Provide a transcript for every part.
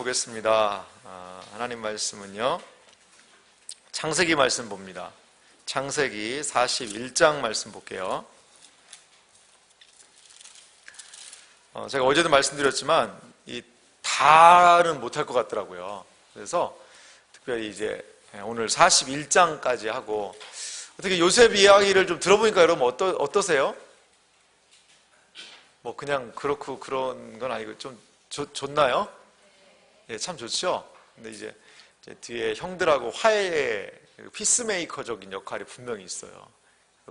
보겠습니다. 하나님 말씀은요, 창세기 말씀 봅니다. 창세기 41장 말씀 볼게요. 제가 어제도 말씀드렸지만 이 다는 못할 것 같더라고요. 그래서 특별히 이제 오늘 41장까지 하고, 어떻게 요셉 이야기를 좀 들어보니까 여러분 어떠세요? 뭐 그냥 그렇고 그런 건 아니고 좀 좋나요? 예, 참 좋죠. 근데 이제 뒤에 형들하고 화해의 피스메이커적인 역할이 분명히 있어요.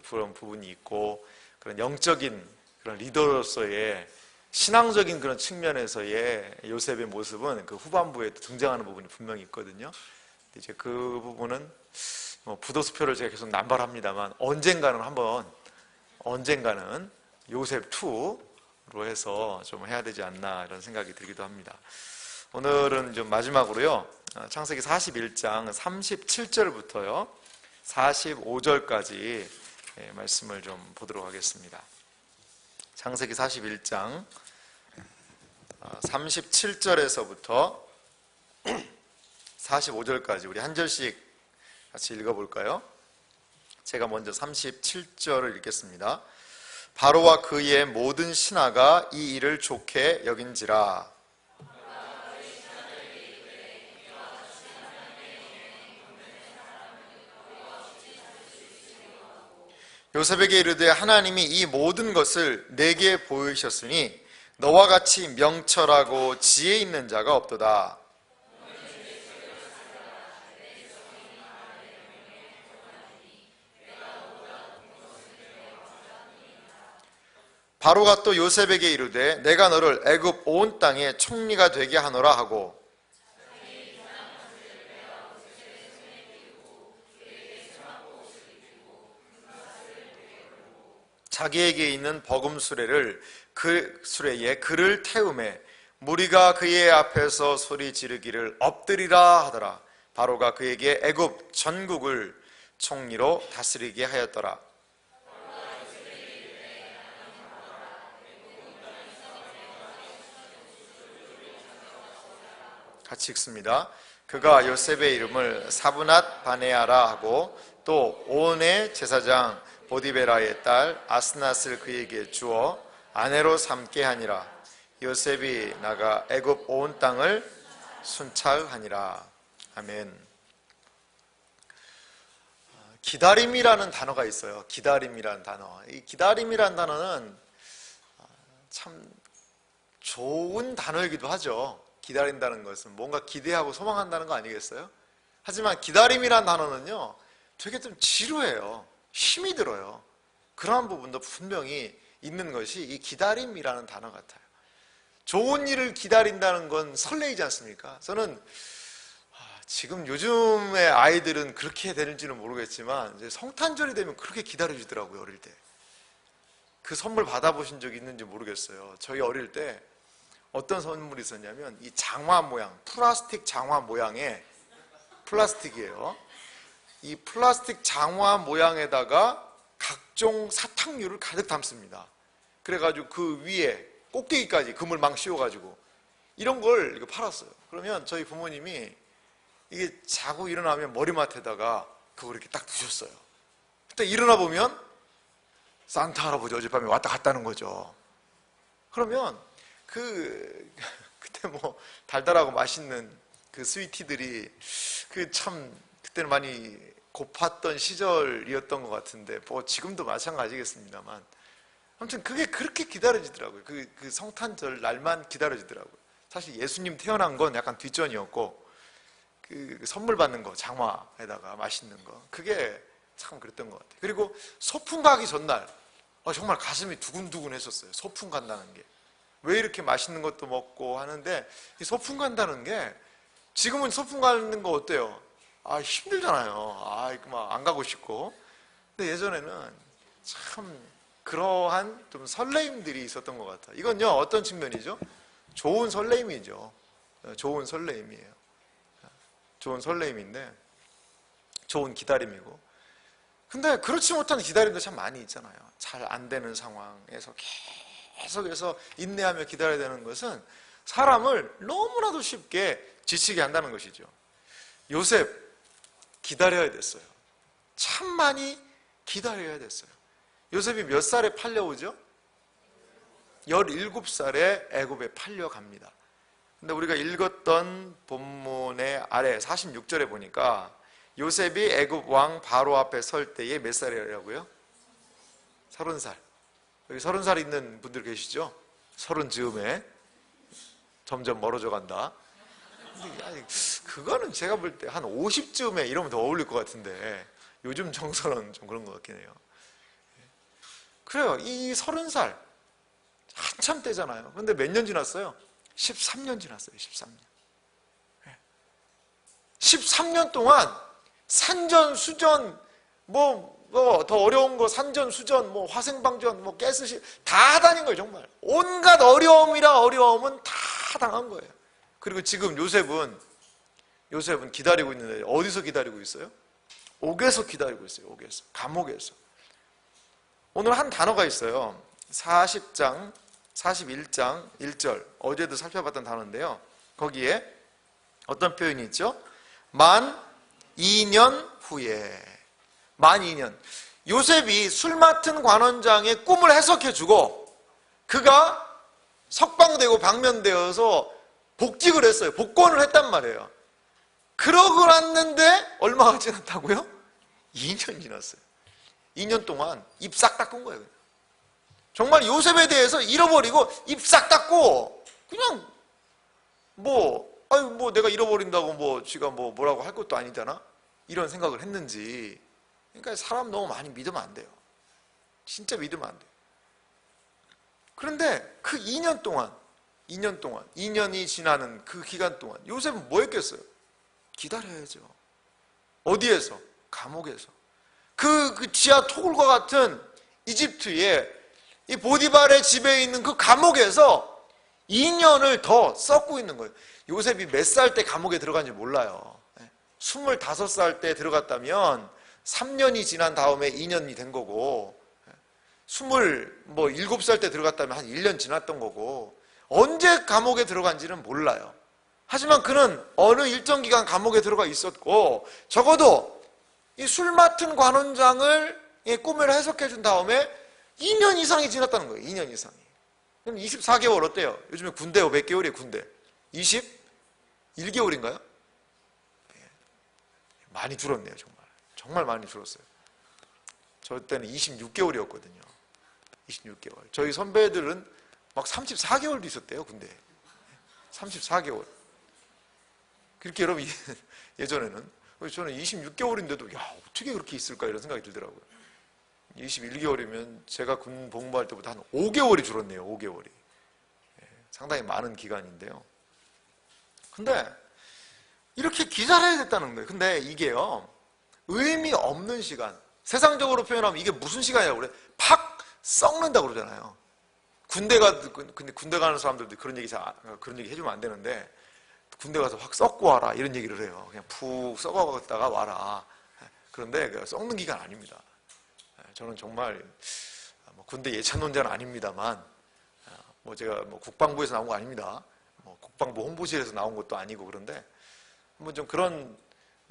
그런 부분이 있고, 그런 영적인 그런 리더로서의 신앙적인 그런 측면에서의 요셉의 모습은 그 후반부에 등장하는 부분이 분명히 있거든요. 이제 그 부분은 뭐 부도수표를 제가 계속 남발합니다만 언젠가는 요셉 2로 해서 좀 해야 되지 않나 이런 생각이 들기도 합니다. 오늘은 좀 마지막으로요, 창세기 41장 37절부터요 45절까지 말씀을 좀 보도록 하겠습니다. 창세기 41장 37절에서부터 45절까지 우리 한 절씩 같이 읽어볼까요? 제가 먼저 37절을 읽겠습니다. 바로와 그의 모든 신하가 이 일을 좋게 여긴지라. 요셉에게 이르되 하나님이 이 모든 것을 내게 보이셨으니 너와 같이 명철하고 지혜 있는 자가 없도다. 바로가 또 요셉에게 이르되 내가 너를 애굽 온 땅의 총리가 되게 하노라 하고, 자기에게 있는 버금 수레를 그 수레에 그를 태우매 무리가 그의 앞에서 소리 지르기를 엎드리라 하더라. 바로가 그에게 애굽 전국을 총리로 다스리게 하였더라. 같이 읽습니다. 그가 요셉의 이름을 사브낫 바네아라 하고 또 온의 제사장 보디베라의 딸 아스낫을 그에게 주어 아내로 삼게 하니라. 요셉이 나가 애굽 온 땅을 순찰하니라. 아멘. 기다림이라는 단어가 있어요. 기다림이라는 단어. 이 기다림이라는 단어는 참 좋은 단어이기도 하죠. 기다린다는 것은 뭔가 기대하고 소망한다는 거 아니겠어요? 하지만 기다림이라는 단어는요, 되게 좀 지루해요. 힘이 들어요. 그러한 부분도 분명히 있는 것이 이 기다림이라는 단어 같아요. 좋은 일을 기다린다는 건 설레이지 않습니까? 저는 지금 요즘의 아이들은 그렇게 되는지는 모르겠지만 이제 성탄절이 되면 그렇게 기다려주더라고요. 어릴 때. 그 선물 받아보신 적 있는지 모르겠어요. 저희 어릴 때 어떤 선물이 있었냐면 이 장화 모양, 플라스틱 장화 모양의, 플라스틱이에요. 이 플라스틱 장화 모양에다가 각종 사탕류를 가득 담습니다. 그래가지고 그 위에 꼭대기까지 그물망 씌워가지고 이런 걸 팔았어요. 그러면 저희 부모님이 이게 자고 일어나면 머리맡에다가 그걸 이렇게 딱 두셨어요. 그때 일어나 보면 산타 할아버지 어젯밤에 왔다 갔다는 거죠. 그러면 그때 뭐 달달하고 맛있는 그 스위티들이 참 그때는 많이 고팠던 시절이었던 것 같은데, 뭐 지금도 마찬가지겠습니다만, 아무튼 그게 그렇게 기다려지더라고요. 그 성탄절 날만 기다려지더라고요. 사실 예수님 태어난 건 약간 뒷전이었고, 그 선물 받는 거, 장화에다가 맛있는 거, 그게 참 그랬던 것 같아요. 그리고 소풍 가기 전날 정말 가슴이 두근두근 했었어요. 소풍 간다는 게 왜 이렇게 맛있는 것도 먹고 하는데, 이 소풍 간다는 게, 지금은 소풍 가는 거 어때요? 힘들잖아요. 이거 막 안 가고 싶고. 근데 예전에는 참 그러한 좀 설레임들이 있었던 것 같아요. 이건요, 어떤 측면이죠? 좋은 설레임이죠. 좋은 설레임이에요. 좋은 설레임인데, 좋은 기다림이고. 근데 그렇지 못한 기다림도 참 많이 있잖아요. 잘 안 되는 상황에서 계속해서 인내하며 기다려야 되는 것은 사람을 너무나도 쉽게 지치게 한다는 것이죠. 요셉 기다려야 됐어요. 참 많이 기다려야 됐어요. 요셉이 몇 살에 팔려오죠? 17살에 애굽에 팔려갑니다. 근데 우리가 읽었던 본문의 아래 46절에 보니까 요셉이 애굽 왕 바로 앞에 설 때에 몇 살이라고요? 30살. 여기 30살 있는 분들 계시죠? 30 즈음에 점점 멀어져 간다. 아니, 그거는 제가 볼 때 한 50쯤에 이러면 더 어울릴 것 같은데 요즘 정서는 좀 그런 것 같긴 해요. 그래요. 이 30살 한참 때잖아요. 그런데 몇 년 지났어요? 13년 지났어요. 13년. 13년 동안 산전수전 뭐 더 어려운 거 산전수전 뭐 화생방전 뭐 가스실 다 다닌 거예요. 정말 온갖 어려움이라 어려움은 다 당한 거예요. 그리고 지금 요셉은 기다리고 있는데 어디서 기다리고 있어요? 옥에서 기다리고 있어요. 옥에서, 감옥에서. 오늘 한 단어가 있어요. 41장 1절 어제도 살펴봤던 단어인데요. 거기에 어떤 표현이 있죠? 만 2년 후에. 만 2년. 요셉이 술 맡은 관원장의 꿈을 해석해주고 그가 석방되고 방면되어서 복직을 했어요. 복권을 했단 말이에요. 그러고 났는데 얼마가 지났다고요? 2년 지났어요. 2년 동안 입 싹 닦은 거예요. 정말 요셉에 대해서 잃어버리고 입 싹 닦고 그냥 아유 내가 잃어버린다고 지가 뭐라고 할 것도 아니잖아. 이런 생각을 했는지. 그러니까 사람 너무 많이 믿으면 안 돼요. 진짜 믿으면 안 돼요. 그런데 그 2년 동안 2년이 지나는 그 기간 동안 요셉은 뭐 했겠어요? 기다려야죠. 어디에서? 감옥에서. 그 지하 토굴과 같은 이집트의 이 보디발의 집에 있는 그 감옥에서 2년을 더 썩고 있는 거예요. 요셉이 몇 살 때 감옥에 들어간지 몰라요. 25살 때 들어갔다면 3년이 지난 다음에 2년이 된 거고 27살 때 들어갔다면 한 1년 지났던 거고 언제 감옥에 들어간지는 몰라요. 하지만 그는 어느 일정 기간 감옥에 들어가 있었고 적어도 이 술 맡은 관원장을 꿈을 해석해 준 다음에 2년 이상이 지났다는 거예요. 2년 이상이. 그럼 24개월 어때요? 요즘에 군대요. 몇 개월이에요? 군대. 21개월인가요? 많이 줄었네요. 정말 많이 줄었어요. 저 때는 26개월이었거든요. 26개월. 저희 선배들은 막 34개월도 있었대요. 군대에. 34개월. 그렇게 여러분 예전에는 저는 26개월인데도 어떻게 그렇게 있을까 이런 생각이 들더라고요. 21개월이면 제가 군 복무할 때보다 한 5개월이 줄었네요. 5개월이. 상당히 많은 기간인데요. 근데 이렇게 기다려야 됐다는 거예요. 근데 이게요. 의미 없는 시간. 세상적으로 표현하면 이게 무슨 시간이라고 그래? 팍 썩는다고 그러잖아요. 근데 군대 가는 사람들도 그런 얘기 해주면 안 되는데 군대 가서 확 썩고 와라 이런 얘기를 해요. 그냥 푹 썩어갔다가 와라. 그런데 썩는 기간 아닙니다. 저는 정말 군대 예찬론자는 아닙니다만 제가 국방부에서 나온 거 아닙니다. 국방부 홍보실에서 나온 것도 아니고 그런데 좀 그런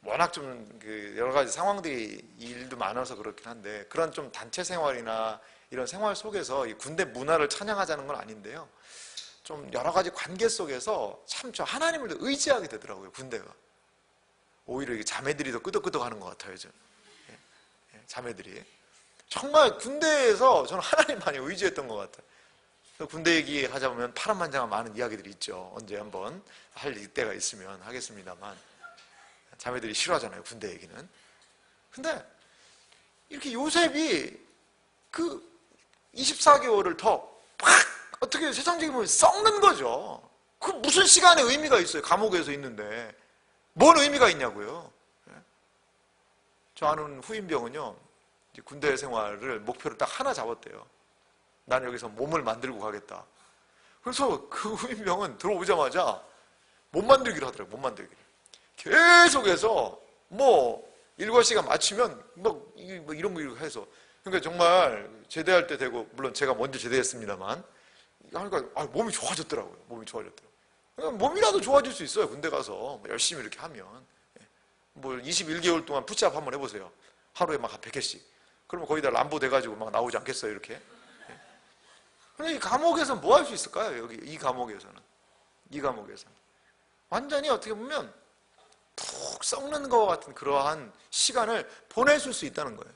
워낙 좀 여러 가지 상황들이 일도 많아서 그렇긴 한데 그런 좀 단체 생활이나 이런 생활 속에서 이 군대 문화를 찬양하자는 건 아닌데요. 좀 여러 가지 관계 속에서 참 저 하나님을 더 의지하게 되더라고요. 군대가. 오히려 이게 자매들이 더 끄덕끄덕하는 것 같아요. 자매들이. 정말 군대에서 저는 하나님 많이 의지했던 것 같아요. 군대 얘기하자 보면 파란만장한 많은 이야기들이 있죠. 언제 한번 할 때가 있으면 하겠습니다만 자매들이 싫어하잖아요. 군대 얘기는. 근데 이렇게 요셉이 그 24개월을 더 팍 어떻게 세상적인 보면 썩는 거죠. 그 무슨 시간에 의미가 있어요. 감옥에서 있는데 뭔 의미가 있냐고요. 저 아는 후임병은요. 군대 생활을 목표로 딱 하나 잡았대요. 나는 여기서 몸을 만들고 가겠다. 그래서 그 후임병은 들어오자마자 몸 만들기를 하더라고요. 몸 만들기를. 계속해서 일과 시간 마치면 이런 거 해서 그러니까 정말 제대할 때 되고 물론 제가 먼저 제대했습니다만 하니까 몸이 좋아졌더라고요. 몸이 좋아졌더라고요. 몸이라도 좋아질 수 있어요. 군대 가서 뭐 열심히 이렇게 하면. 뭐 21개월 동안 푸시업 한번 해보세요. 하루에 막 한 100개씩. 그러면 거의 다 람보 돼가지고 막 나오지 않겠어요, 이렇게? 근데 이 감옥에서는 뭐 할 수 있을까요? 여기 이 감옥에서는. 이 감옥에서는. 완전히 어떻게 보면 푹 썩는 것과 같은 그러한 시간을 보내실 수 있다는 거예요.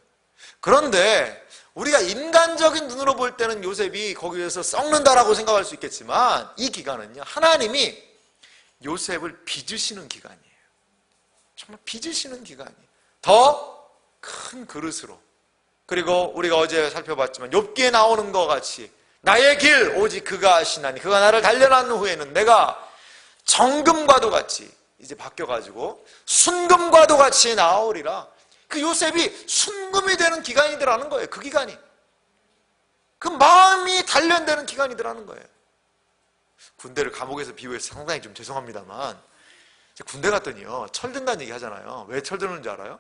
그런데 우리가 인간적인 눈으로 볼 때는 요셉이 거기에서 썩는다라고 생각할 수 있겠지만 이 기간은요, 하나님이 요셉을 빚으시는 기간이에요. 정말 빚으시는 기간이에요. 더 큰 그릇으로. 그리고 우리가 어제 살펴봤지만 욥기에 나오는 것 같이 나의 길 오직 그가 아시나니 그가 나를 단련한 후에는 내가 정금과도 같이 이제 바뀌어가지고 순금과도 같이 나오리라. 그 요셉이 순금이 되는 기간이더라는 거예요. 그 기간이. 그 마음이 단련되는 기간이더라는 거예요. 군대를 감옥에서 비유해서 상당히 좀 죄송합니다만 군대 갔더니요, 철든다는 얘기 하잖아요. 왜 철드는 줄 알아요?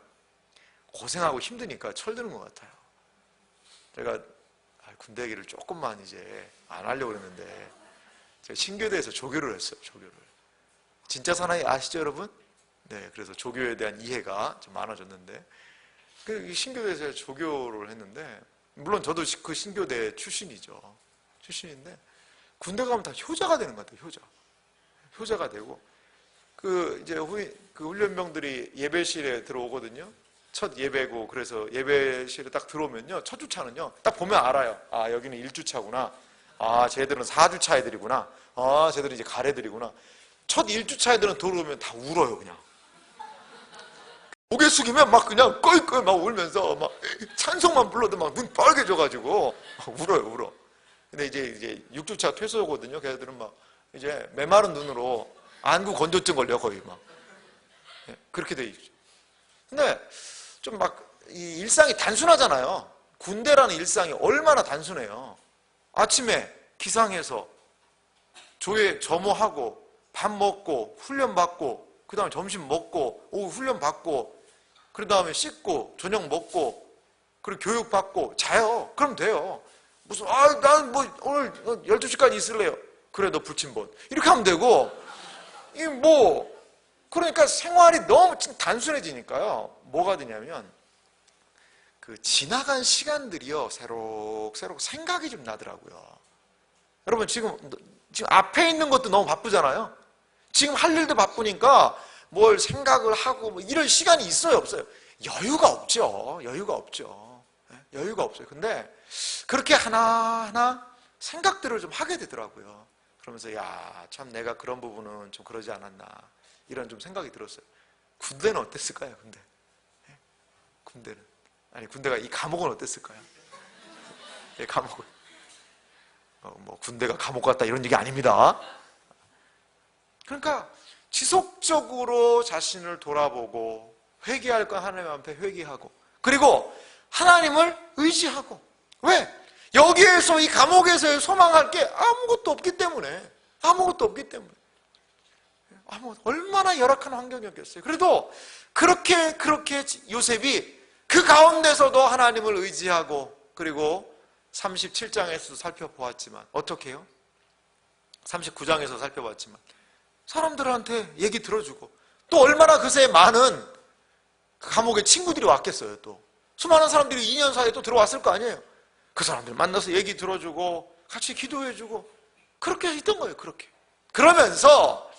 고생하고 힘드니까 철드는 것 같아요. 제가 군대 얘기를 조금만 이제 안 하려고 그랬는데 제가 신교대에서 조교를 했어요. 조교를. 진짜 사나이 아시죠, 여러분? 네, 그래서 조교에 대한 이해가 좀 많아졌는데 그 신교대에서 조교를 했는데 물론 저도 그 신교대 출신이죠. 출신인데 군대 가면 다 효자가 되는 것 같아요. 효자가 되고 그 이제 그 훈련병들이 예배실에 들어오거든요. 첫 예배고 그래서 예배실에 딱 들어오면요, 첫 주차는요 딱 보면 알아요. 아, 여기는 1주차구나. 아, 쟤들은 4주차 애들이구나. 아, 쟤들은 이제 가래들이구나. 첫 1주차 애들은 들어오면 다 울어요. 그냥 고개 숙이면 막 그냥 껄껄 막 울면서 막 찬송만 불러도 막 눈 빨개져가지고 울어. 근데 이제 6주차 퇴소거든요. 걔들은 막 이제 메마른 눈으로 안구 건조증 걸려 거의 막. 그렇게 돼 있죠. 근데 좀 막 이 일상이 단순하잖아요. 군대라는 일상이 얼마나 단순해요. 아침에 기상해서 점호하고 밥 먹고 훈련 받고 그 다음에 점심 먹고 오후 훈련 받고 그 다음에 씻고 저녁 먹고 그리고 교육 받고 자요. 그럼 돼요. 무슨 난 뭐 오늘 12시까지 있을래요. 그래, 너 불침번. 이렇게 하면 되고 그러니까 생활이 너무 단순해지니까요. 뭐가 되냐면 그 지나간 시간들이요, 새록새록 생각이 좀 나더라고요. 여러분 지금 앞에 있는 것도 너무 바쁘잖아요. 지금 할 일도 바쁘니까 뭘 생각을 하고 뭐 이런 시간이 있어요, 없어요? 여유가 없죠. 여유가 없어요. 근데 그렇게 하나하나 생각들을 좀 하게 되더라고요. 그러면서 참 내가 그런 부분은 좀 그러지 않았나, 이런 좀 생각이 들었어요. 군대는 어땠을까요? 군대는 군대가 이 감옥은 어땠을까요? 감옥은 뭐 군대가 감옥 같다 이런 얘기 아닙니다. 그러니까 지속적으로 자신을 돌아보고 회개할 건 하나님 앞에 회개하고 그리고 하나님을 의지하고. 왜? 여기에서 이 감옥에서 소망할 게 아무것도 없기 때문에. 얼마나 열악한 환경이었겠어요. 그래도 그렇게 요셉이 그 가운데서도 하나님을 의지하고 그리고 37장에서도 살펴보았지만 어떻게 해요? 39장에서 살펴봤지만 사람들한테 얘기 들어주고 또 얼마나 그새 많은 감옥에 친구들이 왔겠어요. 또 수많은 사람들이 2년 사이에 또 들어왔을 거 아니에요. 그 사람들 만나서 얘기 들어주고 같이 기도해주고 그렇게 있던 거예요. 그렇게 그러면서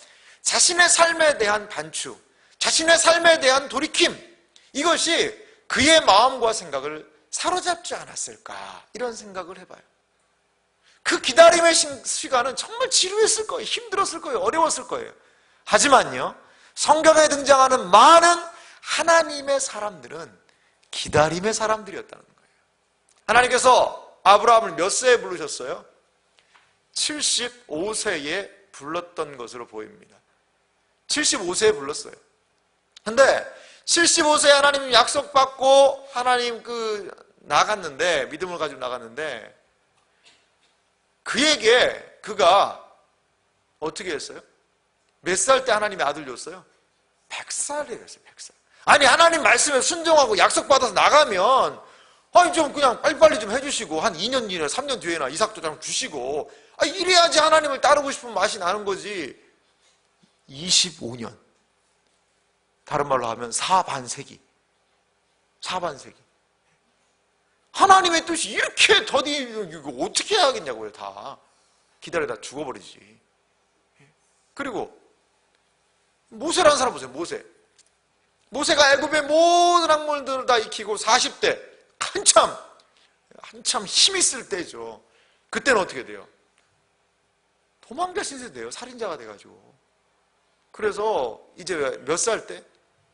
자신의 삶에 대한 반추, 자신의 삶에 대한 돌이킴, 이것이 그의 마음과 생각을 사로잡지 않았을까, 이런 생각을 해봐요. 그 기다림의 시간은 정말 지루했을 거예요. 힘들었을 거예요. 어려웠을 거예요. 하지만요, 성경에 등장하는 많은 하나님의 사람들은 기다림의 사람들이었다는 거예요. 하나님께서 아브라함을 몇 세에 부르셨어요? 75세에 불렀던 것으로 보입니다. 75세에 불렀어요. 근데 75세에 하나님 약속받고 하나님 나갔는데, 믿음을 가지고 나갔는데 그가 어떻게 했어요? 몇 살 때 하나님의 아들 줬어요? 100살이랬어요. 100살. 아니, 하나님 말씀에 순종하고 약속받아서 나가면 좀 그냥 빨리빨리 좀 해주시고 한 2년 뒤나 3년 뒤에나 이삭도 좀 주시고 이래야지 하나님을 따르고 싶은 맛이 나는 거지. 25년. 다른 말로 하면 사반세기. 하나님의 뜻이 이렇게 더디, 이거 어떻게 해야겠냐고요, 다. 기다리다 죽어버리지. 그리고 모세라는 사람 보세요, 모세. 모세가 애굽의 모든 학문들을 다 익히고 40대, 한참 힘이 쓸 때죠. 그때는 어떻게 돼요? 도망자 신세 돼요. 살인자가 돼가지고. 그래서 이제 몇 살 때?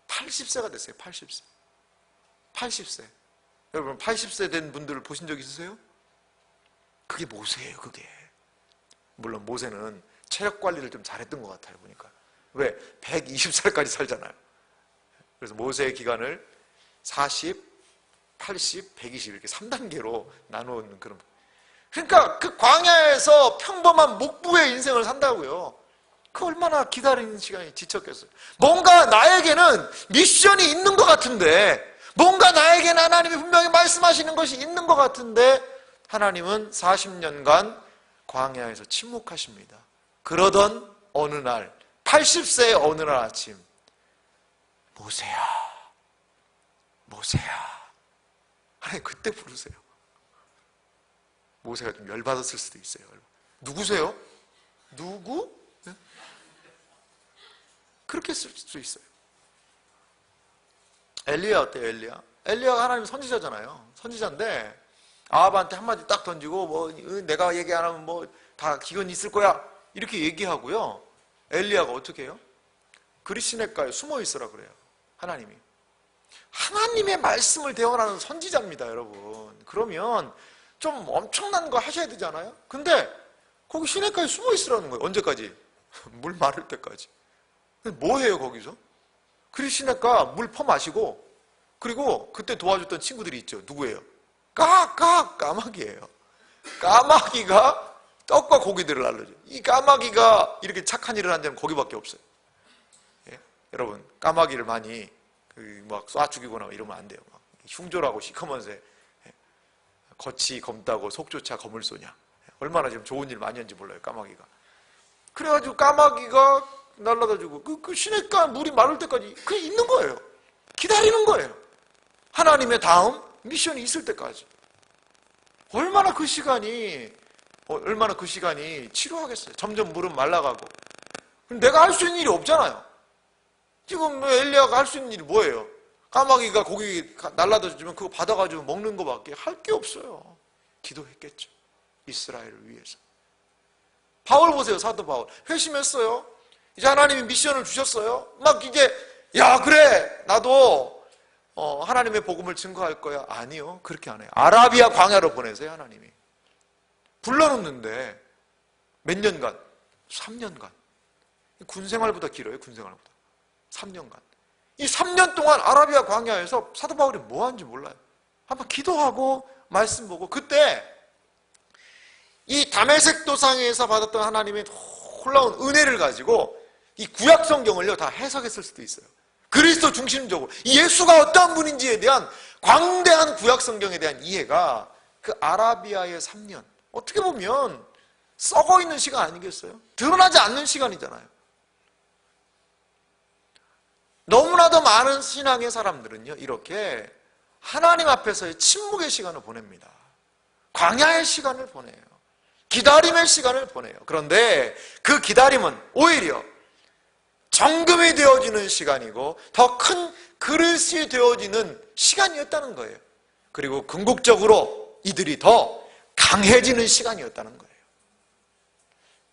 80세가 됐어요. 80세. 여러분 80세 된 분들을 보신 적 있으세요? 그게 모세예요. 그게. 물론 모세는 체력 관리를 좀 잘했던 것 같아요. 보니까. 왜? 120살까지 살잖아요. 그래서 모세의 기간을 40, 80, 120 이렇게 3단계로 나누는 그런. 그러니까 그 광야에서 평범한 목부의 인생을 산다고요. 그 얼마나 기다리는 시간이 지쳤겠어요. 뭔가 나에게는 미션이 있는 것 같은데, 뭔가 나에게는 하나님이 분명히 말씀하시는 것이 있는 것 같은데, 하나님은 40년간 광야에서 침묵하십니다. 그러던 어느 날, 80세의 어느 날 아침, 모세야, 하나님 그때 부르세요. 모세가 좀 열받았을 수도 있어요. 누구세요? 누구? 네? 그렇게 쓸 수 있어요. 엘리야 어때요? 엘리야가 하나님 선지자잖아요. 선지자인데 아합한테 한마디 딱 던지고 뭐 내가 얘기 안 하면 뭐 다 기근이 있을 거야 이렇게 얘기하고요. 엘리야가 어떻게 해요? 그리시네가에 숨어 있으라 그래요. 하나님이. 하나님의 말씀을 대언하는 선지자입니다, 여러분. 그러면 좀 엄청난 거 하셔야 되잖아요. 근데 거기 시내가에 숨어 있으라는 거예요. 언제까지? 물 마를 때까지. 뭐 해요 거기서? 그리시네가 물 퍼마시고, 그리고 그때 도와줬던 친구들이 있죠. 누구예요? 까마귀예요. 까마귀가 떡과 고기들을 날려줘. 이 까마귀가 이렇게 착한 일을 한 데는 거기밖에 없어요. 예? 여러분 까마귀를 많이 막 쏴 죽이거나 이러면 안 돼요. 막 흉졸하고 시커먼새, 예? 겉이 검다고 속조차 검을 쏘냐. 얼마나 지금 좋은 일 많이 한지 몰라요, 까마귀가. 그래가지고 까마귀가 날라다주고 그 시냇가 물이 마를 때까지 그냥 있는 거예요. 기다리는 거예요. 하나님의 다음 미션이 있을 때까지. 얼마나 그 시간이 치료하겠어요. 점점 물은 말라가고. 내가 할 수 있는 일이 없잖아요. 지금 엘리야가 할 수 있는 일이 뭐예요? 까마귀가 고기 날라다 주면 그거 받아가지고 먹는 거밖에 할 게 없어요. 기도했겠죠. 이스라엘을 위해서. 바울 보세요. 사도 바울. 회심했어요. 이제 하나님이 미션을 주셨어요. 막 이제 야 그래 나도 하나님의 복음을 증거할 거야. 아니요. 그렇게 안 해요. 아라비아 광야로 보내세요. 하나님이. 불러놓는데 몇 년간? 3년간. 군생활보다 길어요. 군생활보다. 3년간. 이 3년 동안 아라비아 광야에서 사도 바울이 뭐 하는지 몰라요. 한번 기도하고 말씀 보고. 그때 이 다메섹 도상에서 받았던 하나님의 놀라운 은혜를 가지고 이 구약 성경을요 다 해석했을 수도 있어요. 그리스도 중심적으로 이 예수가 어떠한 분인지에 대한 광대한 구약 성경에 대한 이해가 그 아라비아의 3년, 어떻게 보면 썩어 있는 시간 아니겠어요? 드러나지 않는 시간이잖아요. 너무나도 많은 신앙의 사람들은요 이렇게 하나님 앞에서의 침묵의 시간을 보냅니다. 광야의 시간을 보내요. 기다림의 시간을 보내요. 그런데 그 기다림은 오히려 정금이 되어지는 시간이고 더 큰 그릇이 되어지는 시간이었다는 거예요. 그리고 궁극적으로 이들이 더 강해지는 시간이었다는 거예요.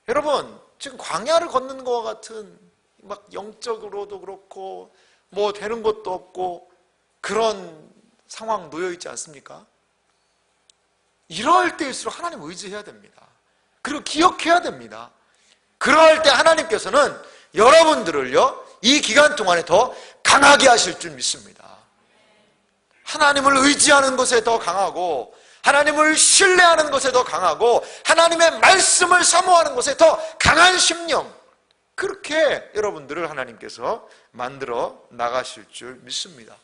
여러분 지금 광야를 걷는 것과 같은 막 영적으로도 그렇고 뭐 되는 것도 없고 그런 상황 놓여 있지 않습니까? 이럴 때일수록 하나님 의지해야 됩니다. 그리고 기억해야 됩니다. 그럴 때 하나님께서는 여러분들을요 이 기간 동안에 더 강하게 하실 줄 믿습니다. 하나님을 의지하는 것에 더 강하고 하나님을 신뢰하는 것에 더 강하고 하나님의 말씀을 사모하는 것에 더 강한 심령, 그렇게 여러분들을 하나님께서 만들어 나가실 줄 믿습니다.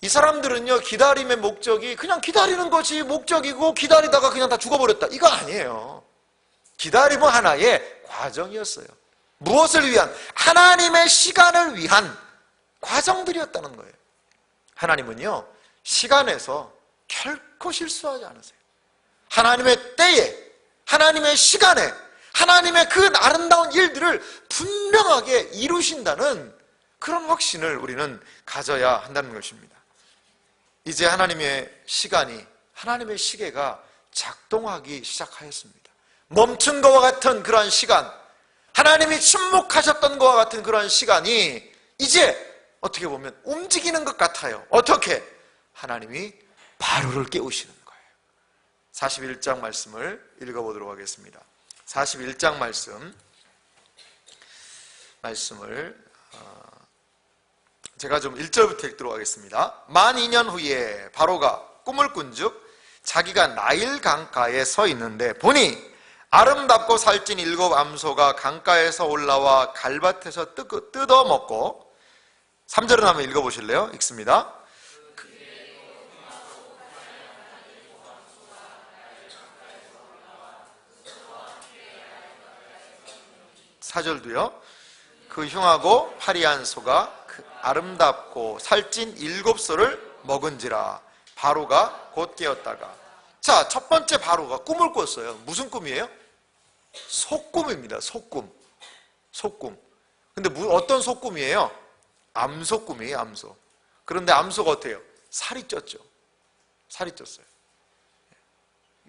이 사람들은요 기다림의 목적이 그냥 기다리는 것이 목적이고 기다리다가 그냥 다 죽어버렸다 이거 아니에요. 기다림은 하나의 과정이었어요. 무엇을 위한? 하나님의 시간을 위한 과정들이었다는 거예요. 하나님은요, 시간에서 결코 실수하지 않으세요. 하나님의 때에, 하나님의 시간에, 하나님의 그 아름다운 일들을 분명하게 이루신다는 그런 확신을 우리는 가져야 한다는 것입니다. 이제 하나님의 시간이, 하나님의 시계가 작동하기 시작하였습니다. 멈춘 것과 같은 그러한 시간, 하나님이 침묵하셨던 것과 같은 그러한 시간이 이제 어떻게 보면 움직이는 것 같아요. 어떻게? 하나님이 바로를 깨우시는 거예요. 41장 말씀을 읽어보도록 하겠습니다. 41장 말씀을 제가 좀 1절부터 읽도록 하겠습니다. 만 2년 후에 바로가 꿈을 꾼즉 자기가 나일 강가에 서 있는데 보니 아름답고 살찐 7 암소가 강가에서 올라와 갈밭에서 뜯어먹고, 3절을 한번 읽어보실래요? 읽습니다. 4절도요. 그 흉하고 화려한 소가 그 아름답고 살찐 7소를 먹은지라. 바로가 곧 깨었다가. 자, 첫 번째 바로가 꿈을 꿨어요. 무슨 꿈이에요? 소꿈입니다. 소꿈. 근데 어떤 소꿈이에요? 암소꿈이에요. 암소. 그런데 암소가 어때요? 살이 쪘죠.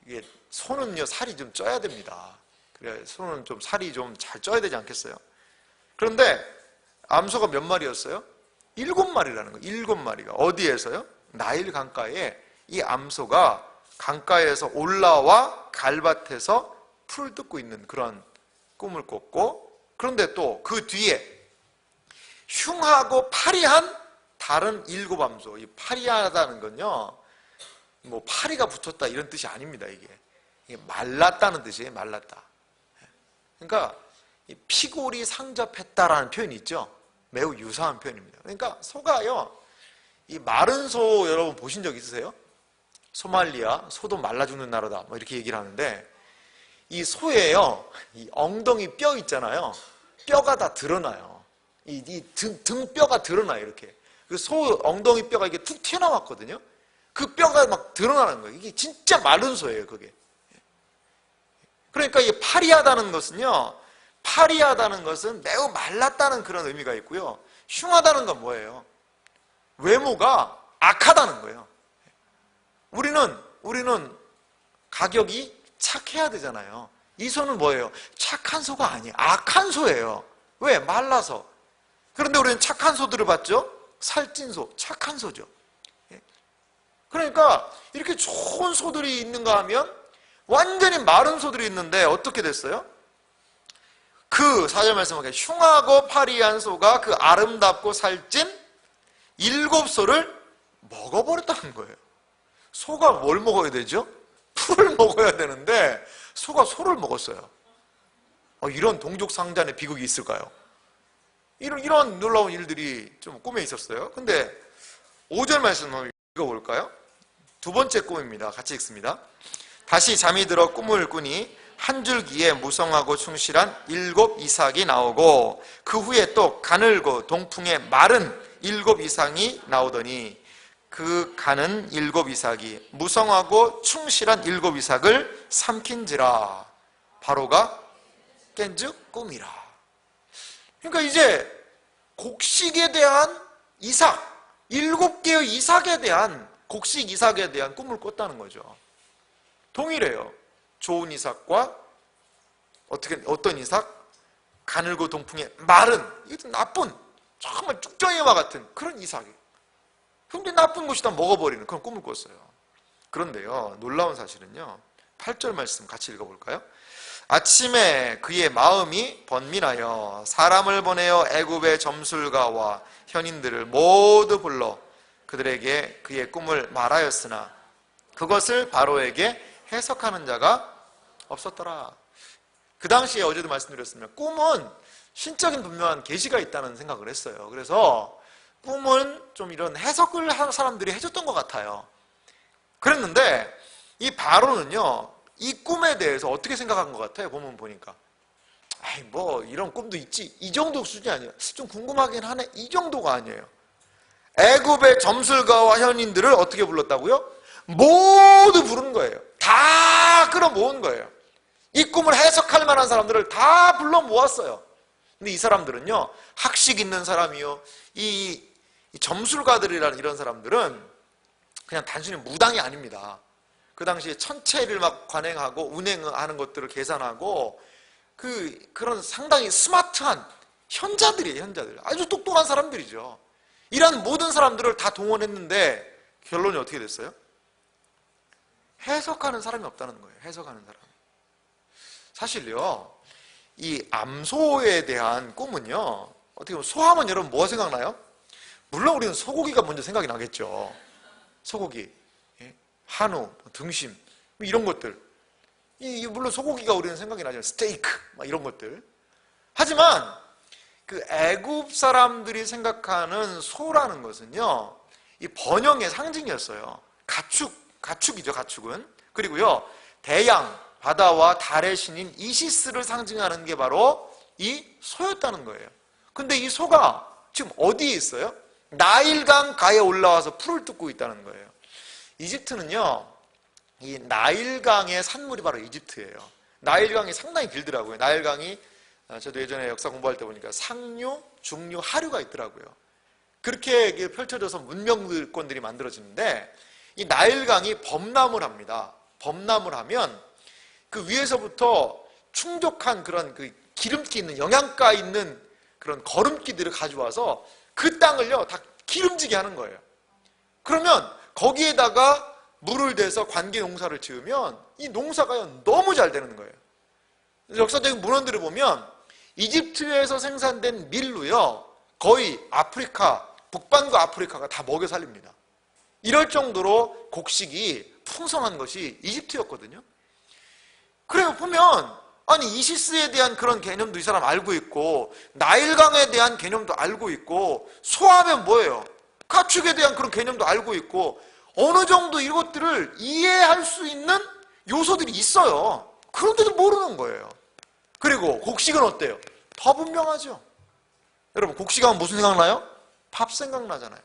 이게 소는요, 살이 좀 쪄야 됩니다. 그래, 소는 좀 살이 좀 잘 쪄야 되지 않겠어요? 그런데 암소가 몇 마리였어요? 7마리라는 거예요. 7마리가. 어디에서요? 나일 강가에 이 암소가 강가에서 올라와 갈밭에서 풀 뜯고 있는 그런 꿈을 꿨고, 그런데 또 그 뒤에 흉하고 파리한 다른 7 암소. 이 파리하다는 건요, 뭐 파리가 붙었다 이런 뜻이 아닙니다. 이게 말랐다는 뜻이에요. 말랐다. 그러니까 피골이 상접했다라는 표현이 있죠. 매우 유사한 표현입니다. 그러니까 소가요, 이 마른 소 여러분 보신 적 있으세요? 소말리아, 소도 말라 죽는 나라다 뭐 이렇게 얘기를 하는데, 이 소에요, 이 엉덩이 뼈 있잖아요. 뼈가 다 드러나요. 이 등뼈가 드러나요. 이렇게. 그 소 엉덩이 뼈가 이게 툭 튀어나왔거든요. 그 뼈가 막 드러나는 거예요. 이게 진짜 마른 소예요, 그게. 그러니까 이게 파리하다는 것은요, 파리하다는 것은 매우 말랐다는 그런 의미가 있고요. 흉하다는 건 뭐예요? 외모가 악하다는 거예요. 우리는 가격이 착해야 되잖아요. 이 소는 뭐예요? 착한 소가 아니에요. 악한 소예요. 왜? 말라서. 그런데 우리는 착한 소들을 봤죠? 살찐 소, 착한 소죠. 그러니까 이렇게 좋은 소들이 있는가 하면 완전히 마른 소들이 있는데 어떻게 됐어요? 그 4절 말씀하게 흉하고 파리한 소가 그 아름답고 살찐 7소를 먹어버렸다는 거예요. 소가 뭘 먹어야 되죠? 풀을 먹어야 되는데 소가 소를 먹었어요. 이런 동족상잔의 비극이 있을까요? 이런 놀라운 일들이 좀 꿈에 있었어요. 근데 5절 말씀을 읽어볼까요? 두 번째 꿈입니다. 같이 읽습니다. 다시 잠이 들어 꿈을 꾸니 한 줄기에 무성하고 충실한 7 이삭이 나오고, 그 후에 또 가늘고 동풍에 마른 7 이삭이 나오더니 그 가는 7 이삭이 무성하고 충실한 7 이삭을 삼킨지라. 바로가 깬즉 꿈이라. 그러니까 이제 곡식에 대한 이삭, 7개의 이삭에 대한, 곡식 이삭에 대한 꿈을 꿨다는 거죠. 동일해요. 좋은 이삭과 어떤 이삭? 가늘고 동풍에 마른, 이것도 나쁜, 정말 쭉정이와 같은 그런 이삭이. 근데 나쁜 것이다 먹어버리는 그런 꿈을 꿨어요. 그런데요, 놀라운 사실은요, 8절 말씀 같이 읽어볼까요? 아침에 그의 마음이 번민하여 사람을 보내어 애굽의 점술가와 현인들을 모두 불러 그들에게 그의 꿈을 말하였으나 그것을 바로에게 해석하는 자가 없었더라. 그 당시에 어제도 말씀드렸습니다. 꿈은 신적인 분명한 계시가 있다는 생각을 했어요. 그래서 꿈은 좀 이런 해석을 하는 사람들이 해줬던 것 같아요. 그랬는데 이 바로는요, 이 꿈에 대해서 어떻게 생각한 것 같아요? 보면 보니까 아이 뭐 이런 꿈도 있지, 이 정도 수준이 아니에요. 좀 궁금하긴 하네, 이 정도가 아니에요. 애굽의 점술가와 현인들을 어떻게 불렀다고요? 모두 부른 거예요. 다 끌어모은 거예요. 이 꿈을 해석할 만한 사람들을 다 불러 모았어요. 근데 이 사람들은요, 학식 있는 사람이요, 이 점술가들이라는 이런 사람들은 그냥 단순히 무당이 아닙니다. 그 당시에 천체를 막 관행하고 운행하는 것들을 계산하고 그런 상당히 스마트한 현자들이에요. 현자들, 아주 똑똑한 사람들이죠. 이런 모든 사람들을 다 동원했는데 결론이 어떻게 됐어요? 해석하는 사람이 없다는 거예요. 해석하는 사람. 사실요, 이 암소에 대한 꿈은요, 어떻게 보면 소하면 여러분 뭐가 생각나요? 물론 우리는 소고기가 먼저 생각이 나겠죠. 소고기, 한우, 등심 이런 것들. 물론 소고기가 우리는 생각이 나죠. 스테이크 막 이런 것들. 하지만 그 애굽 사람들이 생각하는 소라는 것은요, 이 번영의 상징이었어요. 가축이죠, 가축은. 그리고요, 대양, 바다와 달의 신인 이시스를 상징하는 게 바로 이 소였다는 거예요. 근데 이 소가 지금 어디에 있어요? 나일강 가에 올라와서 풀을 뜯고 있다는 거예요. 이집트는요, 이 나일강의 산물이 바로 이집트예요. 나일강이 상당히 길더라고요. 나일강이, 저도 예전에 역사 공부할 때 보니까 상류, 중류, 하류가 있더라고요. 그렇게 펼쳐져서 문명권들이 만들어지는데, 이 나일강이 범람을 합니다. 범람을 하면 그 위에서부터 충족한 그런 그 기름기 있는, 영양가 있는 그런 거름기들을 가져와서 그 땅을요, 다 기름지게 하는 거예요. 그러면 거기에다가 물을 대서 관계 농사를 지으면 이 농사가 너무 잘 되는 거예요. 역사적인 문헌들을 보면 이집트에서 생산된 밀로요, 거의 아프리카, 북반구 아프리카가 다 먹여 살립니다. 이럴 정도로 곡식이 풍성한 것이 이집트였거든요. 그래요, 보면 아니 이시스에 대한 그런 개념도 이 사람 알고 있고, 나일강에 대한 개념도 알고 있고, 소하면 뭐예요? 가축에 대한 그런 개념도 알고 있고, 어느 정도 이것들을 이해할 수 있는 요소들이 있어요. 그런데도 모르는 거예요. 그리고 곡식은 어때요? 더 분명하죠. 여러분, 곡식 하면 무슨 생각나요? 밥 생각나잖아요.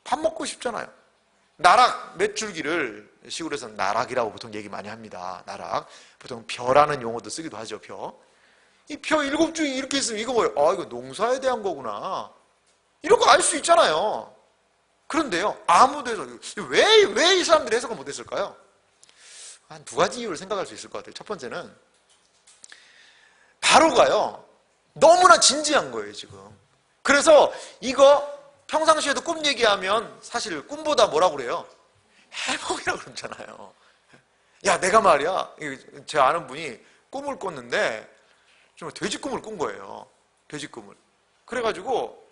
밥 먹고 싶잖아요. 나락 몇 줄기를 시골에서는 나락이라고 보통 얘기 많이 합니다. 나락. 보통 벼라는 용어도 쓰기도 하죠. 벼. 이 벼 7줄기 이렇게 있으면 이거 뭐예요? 아, 이거 농사에 대한 거구나. 이런 거 알 수 있잖아요. 그런데요, 아무도 해서 왜 이 사람들이 해석을 못했을까요? 한 두 가지 이유를 생각할 수 있을 것 같아요. 첫 번째는 바로가요, 너무나 진지한 거예요, 지금. 그래서 이거 평상시에도 꿈 얘기하면 사실 꿈보다 뭐라고 그래요? 해몽이라고 그러잖아요. 야, 내가 말이야, 제 아는 분이 꿈을 꿨는데 정말 돼지 꿈을 꾼 거예요. 돼지 꿈을. 그래가지고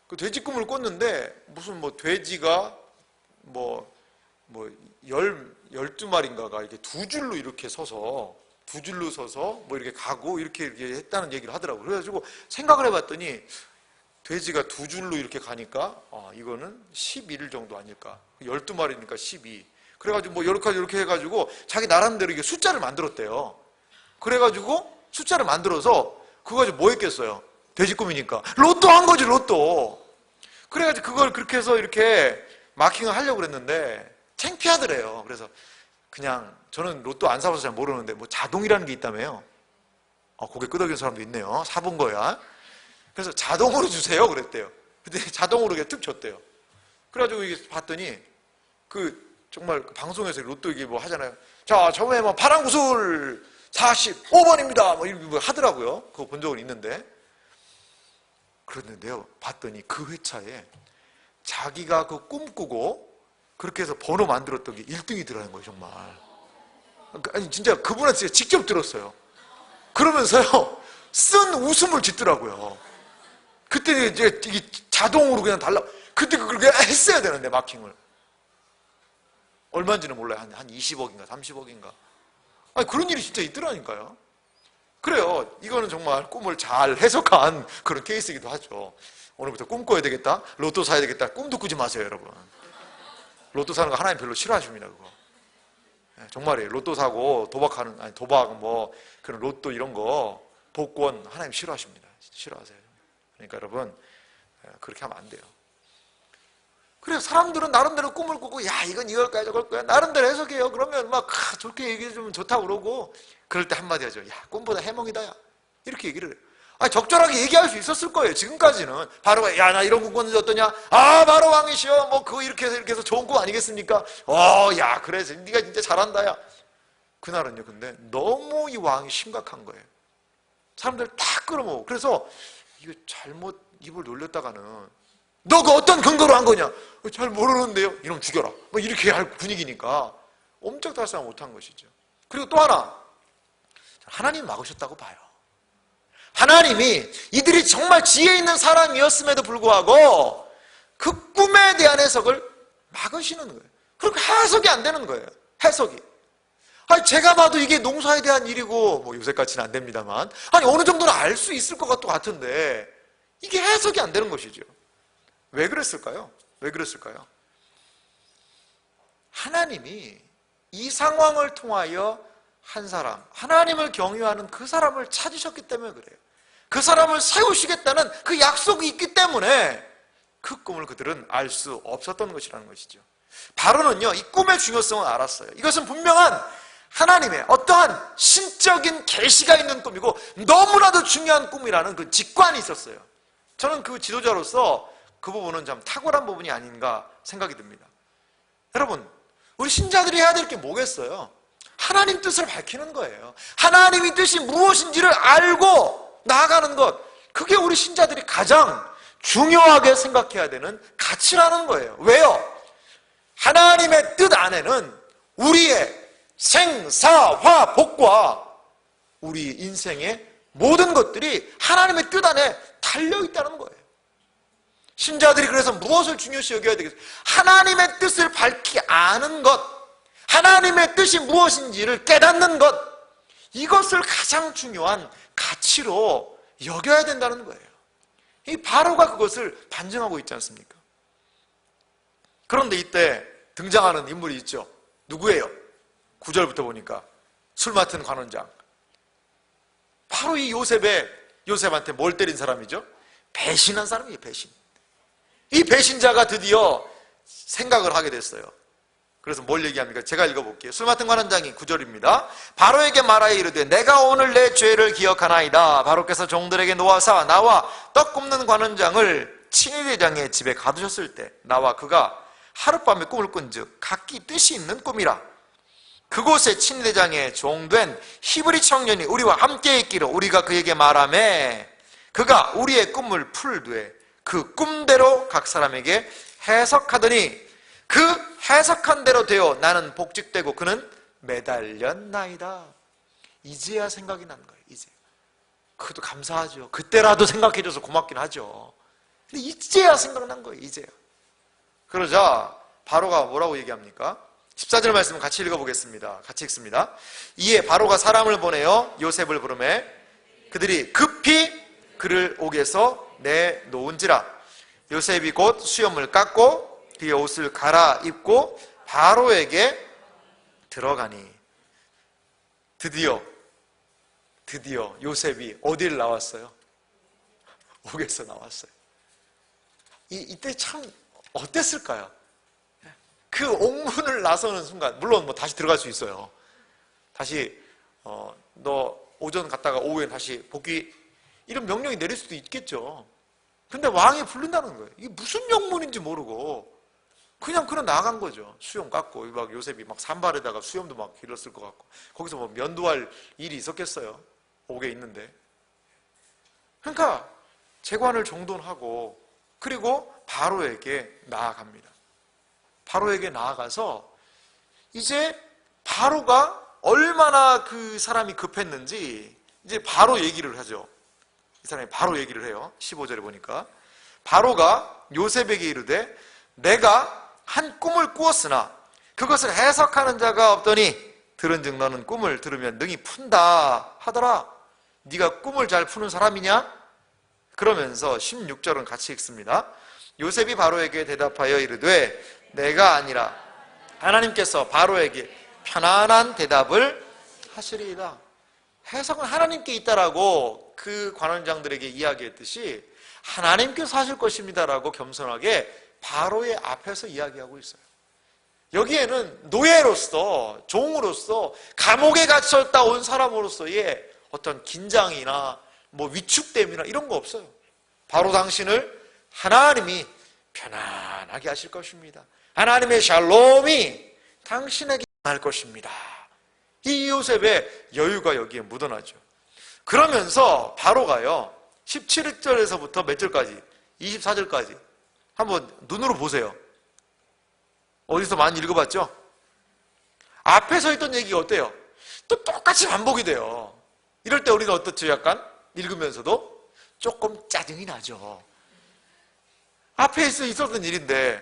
그 돼지 꿈을 꿨는데 무슨 뭐 돼지가 12마리인가가 이렇게 두 줄로 이렇게 서서 뭐 이렇게 가고 이렇게 했다는 얘기를 하더라고요. 그래가지고 생각을 해봤더니 돼지가 두 줄로 이렇게 가니까 이거는 11일 정도 아닐까. 12마리니까 12. 그래가지고 뭐 이렇게 해가지고 자기 나름대로 이게 숫자를 만들었대요. 그래가지고 숫자를 만들어서 그거 가지고 뭐 했겠어요? 돼지 꿈이니까 로또 한 거지, 로또. 그래가지고 그걸 그렇게 해서 이렇게 마킹을 하려고 그랬는데 창피하더래요. 그래서 그냥, 저는 로또 안 사봐서 잘 모르는데 뭐 자동이라는 게 있다며요. 고개 끄덕이는 사람도 있네요. 사본 거야. 그래서 자동으로 주세요 그랬대요. 근데 자동으로 그냥 툭 줬대요. 그래가지고 이게 봤더니 정말 방송에서 로또 이게 뭐 하잖아요. 자, 저번에 뭐 파란 구슬 45번입니다 뭐 이렇게 하더라고요. 그거 본 적은 있는데. 그랬는데요, 봤더니 그 회차에 자기가 그 꿈꾸고 그렇게 해서 번호 만들었던 게 1등이 들어가는 거예요, 정말. 아니, 진짜 그분한테 직접 들었어요. 그러면서요, 쓴 웃음을 짓더라고요. 그때 이제 이게 자동으로 그냥 그때 그렇게 했어야 되는데, 마킹을. 얼마인지는 몰라요. 한 20억인가, 30억인가. 아니, 그런 일이 진짜 있더라니까요. 그래요. 이거는 정말 꿈을 잘 해석한 그런 케이스이기도 하죠. 오늘부터 꿈 꿔야 되겠다, 로또 사야 되겠다, 꿈도 꾸지 마세요, 여러분. 로또 사는 거 하나님 별로 싫어하십니다, 그거. 정말이에요. 로또 사고 도박하는, 아니 도박 뭐 그런 로또 이런 거 복권 하나님 싫어하십니다. 싫어하세요. 그러니까 여러분 그렇게 하면 안 돼요. 그래 사람들은 나름대로 꿈을 꾸고 야 이건 이걸 거야 저걸 거야 나름대로 해석해요. 그러면 막 좋게 얘기해주면 좋다고 그러고 그럴 때 한마디 하죠. 야 꿈보다 해몽이다 야 이렇게 얘기를 해요. 적절하게 얘기할 수 있었을 거예요. 지금까지는 바로가 야 나 이런 꿈 꿨는데 어떠냐? 바로 왕이시여 뭐 그거 이렇게 해서 좋은 꿈 아니겠습니까? 야 그래 네가 진짜 잘한다 야. 그날은요 근데 너무 이 왕이 심각한 거예요. 사람들 다 끌어모으고 그래서 이거 잘못 입을 놀렸다가는 너 그 어떤 근거로 한 거냐? 잘 모르는데요. 이러면 죽여라. 뭐 이렇게 할 분위기니까 엄청달싹 못한 것이죠. 그리고 또 하나 하나님 막으셨다고 봐요. 하나님이 이들이 정말 지혜 있는 사람이었음에도 불구하고 그 꿈에 대한 해석을 막으시는 거예요. 그렇게 해석이 안 되는 거예요. 해석이. 제가 봐도 이게 농사에 대한 일이고 뭐 요새까지는 안 됩니다만 어느 정도는 알 수 있을 것 같은데 이게 해석이 안 되는 것이죠. 왜 그랬을까요? 왜 그랬을까요? 하나님이 이 상황을 통하여 한 사람, 하나님을 경유하는 그 사람을 찾으셨기 때문에 그래요. 그 사람을 세우시겠다는 그 약속이 있기 때문에 그 꿈을 그들은 알 수 없었던 것이라는 것이죠. 바로는요, 이 꿈의 중요성을 알았어요. 이것은 분명한 하나님의 어떠한 신적인 계시가 있는 꿈이고 너무나도 중요한 꿈이라는 그 직관이 있었어요. 저는 그 지도자로서 그 부분은 참 탁월한 부분이 아닌가 생각이 듭니다. 여러분, 우리 신자들이 해야 될 게 뭐겠어요? 하나님 뜻을 밝히는 거예요. 하나님의 뜻이 무엇인지를 알고 나아가는 것, 그게 우리 신자들이 가장 중요하게 생각해야 되는 가치라는 거예요. 왜요? 하나님의 뜻 안에는 우리의 생사화복과 우리 인생의 모든 것들이 하나님의 뜻 안에 달려있다는 거예요. 신자들이 그래서 무엇을 중요시 여겨야 되겠어요? 하나님의 뜻을 밝히 아는 것, 하나님의 뜻이 무엇인지를 깨닫는 것, 이것을 가장 중요한 가치로 여겨야 된다는 거예요. 이 바로가 그것을 반증하고 있지 않습니까? 그런데 이때 등장하는 인물이 있죠. 누구예요? 9절부터 보니까 술 맡은 관원장. 바로 이 요셉한테 뭘 때린 사람이죠? 배신한 사람이에요. 배신. 이 배신자가 드디어 생각을 하게 됐어요. 그래서 뭘 얘기합니까? 제가 읽어볼게요. 술 맡은 관원장이 9절입니다. 바로에게 말하여 이르되 내가 오늘 내 죄를 기억하나이다. 바로께서 종들에게 놓아사 나와 떡 굽는 관원장을 친위대장의 집에 가두셨을 때 나와 그가 하룻밤에 꿈을 꾼즉 각기 뜻이 있는 꿈이라. 그곳에 친위대장의 종된 히브리 청년이 우리와 함께 있기로 우리가 그에게 말하매 그가 우리의 꿈을 풀되 그 꿈대로 각 사람에게 해석하더니 그 해석한 대로 되어 나는 복직되고 그는 매달렸나이다. 이제야 생각이 난 거예요. 이제. 그것도 감사하죠. 그때라도 생각해줘서 고맙긴 하죠. 근데 이제야 생각난 거예요. 이제야. 그러자 바로가 뭐라고 얘기합니까? 14절 말씀 같이 읽어보겠습니다. 같이 읽습니다. 이에 바로가 사람을 보내어 요셉을 부르매 그들이 급히 그를 옥에서 내놓은지라. 요셉이 곧 수염을 깎고 그의 옷을 갈아입고 바로에게 들어가니. 드디어 요셉이 어디를 나왔어요? 옥에서 나왔어요. 이때 참 어땠을까요? 그 옥문을 나서는 순간, 물론 뭐 다시 들어갈 수 있어요. 다시 너 오전 갔다가 오후에 다시 복귀, 이런 명령이 내릴 수도 있겠죠. 근데 왕이 부른다는 거예요. 이게 무슨 영문인지 모르고 그냥 나간 거죠. 수염 깎고 막 요셉이 막 산발에다가 수염도 막 길렀을 것 같고 거기서 뭐 면도할 일이 있었겠어요. 옥에 있는데. 그러니까 재관을 정돈하고 그리고 바로에게 나아갑니다. 바로에게 나아가서 이제 바로가 얼마나 그 사람이 급했는지 이제 바로 얘기를 하죠. 이 사람이 바로 얘기를 해요. 15절에 보니까 바로가 요셉에게 이르되 내가 한 꿈을 꾸었으나 그것을 해석하는 자가 없더니 들은즉 너는 꿈을 들으면 능히 푼다 하더라. 네가 꿈을 잘 푸는 사람이냐? 그러면서 16절은 같이 읽습니다. 요셉이 바로에게 대답하여 이르되 내가 아니라 하나님께서 바로에게 편안한 대답을 하시리이다. 해석은 하나님께 있다라고 그 관원장들에게 이야기했듯이 하나님께서 하실 것입니다라고 겸손하게 바로의 앞에서 이야기하고 있어요. 여기에는 노예로서, 종으로서, 감옥에 갇혔다 온 사람으로서의 어떤 긴장이나 위축됨이나 이런 거 없어요. 바로 당신을 하나님이 편안하게 하실 것입니다. 하나님의 샬롬이 당신에게 임할 것입니다. 이 요셉의 여유가 여기에 묻어나죠. 그러면서 바로가요, 17절에서부터 몇 절까지? 24절까지 한번 눈으로 보세요. 어디서 많이 읽어봤죠? 앞에 서 있던 얘기가 어때요? 또 똑같이 반복이 돼요. 이럴 때 우리는 어떻죠? 약간 읽으면서도 조금 짜증이 나죠. 앞에 있었던 일인데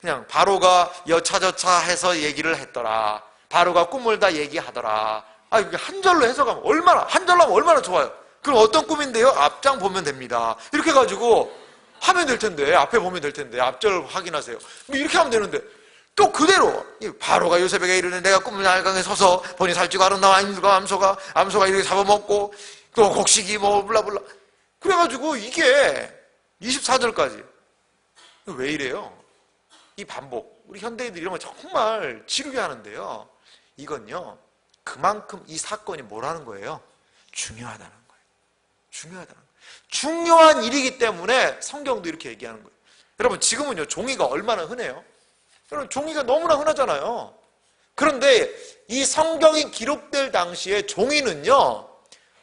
그냥 바로가 여차저차 해서 얘기를 했더라. 바로가 꿈을 다 얘기하더라. 한 절로 해석하면 한 절로 하면 얼마나 좋아요. 그럼 어떤 꿈인데요? 앞장 보면 됩니다. 이렇게 해가지고 하면 될 텐데, 앞에 보면 될 텐데, 앞절 확인하세요. 이렇게 하면 되는데 또 그대로 바로가 요셉에게 이르는 내가 꿈을 날강에 서서 보니 살찌고 아름다운 안과 암소가 이렇게 잡아먹고 또 곡식이 블라블라. 그래가지고 이게 24절까지 왜 이래요? 이 반복, 우리 현대인들이 이런 거 정말 지루게 하는데요, 이건요 그만큼 이 사건이 뭐라는 거예요? 중요하다는 거예요. 중요하다는 거예요. 중요한 일이기 때문에 성경도 이렇게 얘기하는 거예요. 여러분, 지금은요 종이가 얼마나 흔해요? 여러분, 종이가 너무나 흔하잖아요. 그런데 이 성경이 기록될 당시에 종이는요,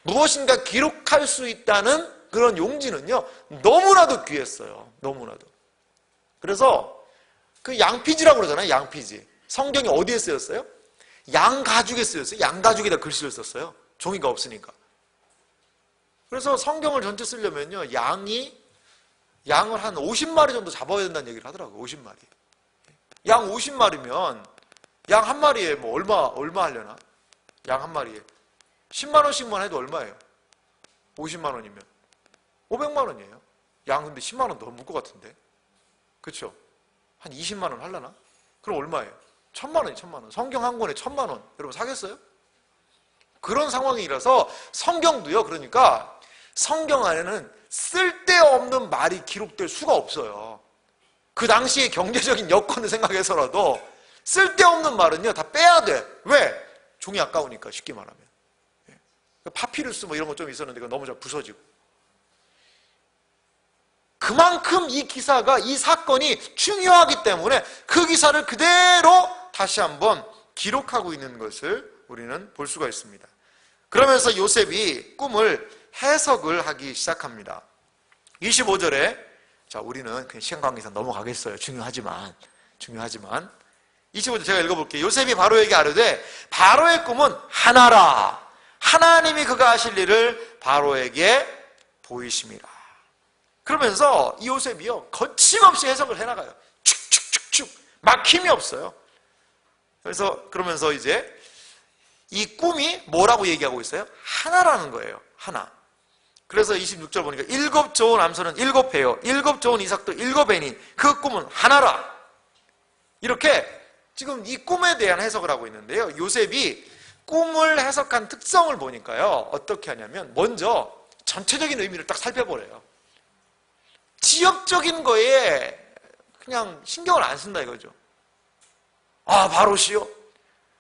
무엇인가 기록할 수 있다는 그런 용지는요 너무나도 귀했어요. 너무나도. 그래서 그 양피지라고 그러잖아요. 양피지. 성경이 어디에 쓰였어요? 양가죽에 쓰였어요. 양가죽에다 글씨를 썼어요. 종이가 없으니까. 그래서 성경을 전체 쓰려면요 양을 한 50마리 정도 잡아야 된다는 얘기를 하더라고요. 50마리. 양 50마리면 양 한 마리에 얼마 하려나? 양 한 마리에 10만 원씩만 해도 얼마예요? 50만 원이면 500만 원이에요. 양 근데 10만 원 너무 물 것 같은데. 그렇죠? 한 20만 원 하려나? 그럼 얼마예요? 1000만 원이 1000만 원. 성경 한 권에 1000만 원. 여러분 사겠어요? 그런 상황이라서 성경도요. 그러니까 성경 안에는 쓸데없는 말이 기록될 수가 없어요. 그 당시의 경제적인 여건을 생각해서라도 쓸데없는 말은요 다 빼야 돼. 왜? 종이 아까우니까. 쉽게 말하면 파피루스 이런 거 좀 있었는데 그거 너무 잘 부서지고. 그만큼 이 기사가, 이 사건이 중요하기 때문에 그 기사를 그대로 다시 한번 기록하고 있는 것을 우리는 볼 수가 있습니다. 그러면서 요셉이 꿈을 해석을 하기 시작합니다. 25절에 자, 우리는 그냥 시간 관계상 넘어가겠어요. 중요하지만 25절 제가 읽어볼게요. 요셉이 바로에게 아뢰되 바로의 꿈은 하나라. 하나님이 그가 하실 일을 바로에게 보이심이라. 그러면서 이 요셉이요 거침없이 해석을 해나가요. 축축축축 막힘이 없어요. 그러면서 이제 이 꿈이 뭐라고 얘기하고 있어요? 하나라는 거예요. 하나. 그래서 26절 보니까 7 좋은 암소는 7회요 7 좋은 이삭도 7회니 그 꿈은 하나라. 이렇게 지금 이 꿈에 대한 해석을 하고 있는데요, 요셉이 꿈을 해석한 특성을 보니까요 어떻게 하냐면 먼저 전체적인 의미를 딱 살펴보래요. 지역적인 거에 그냥 신경을 안 쓴다 이거죠. 바로시요?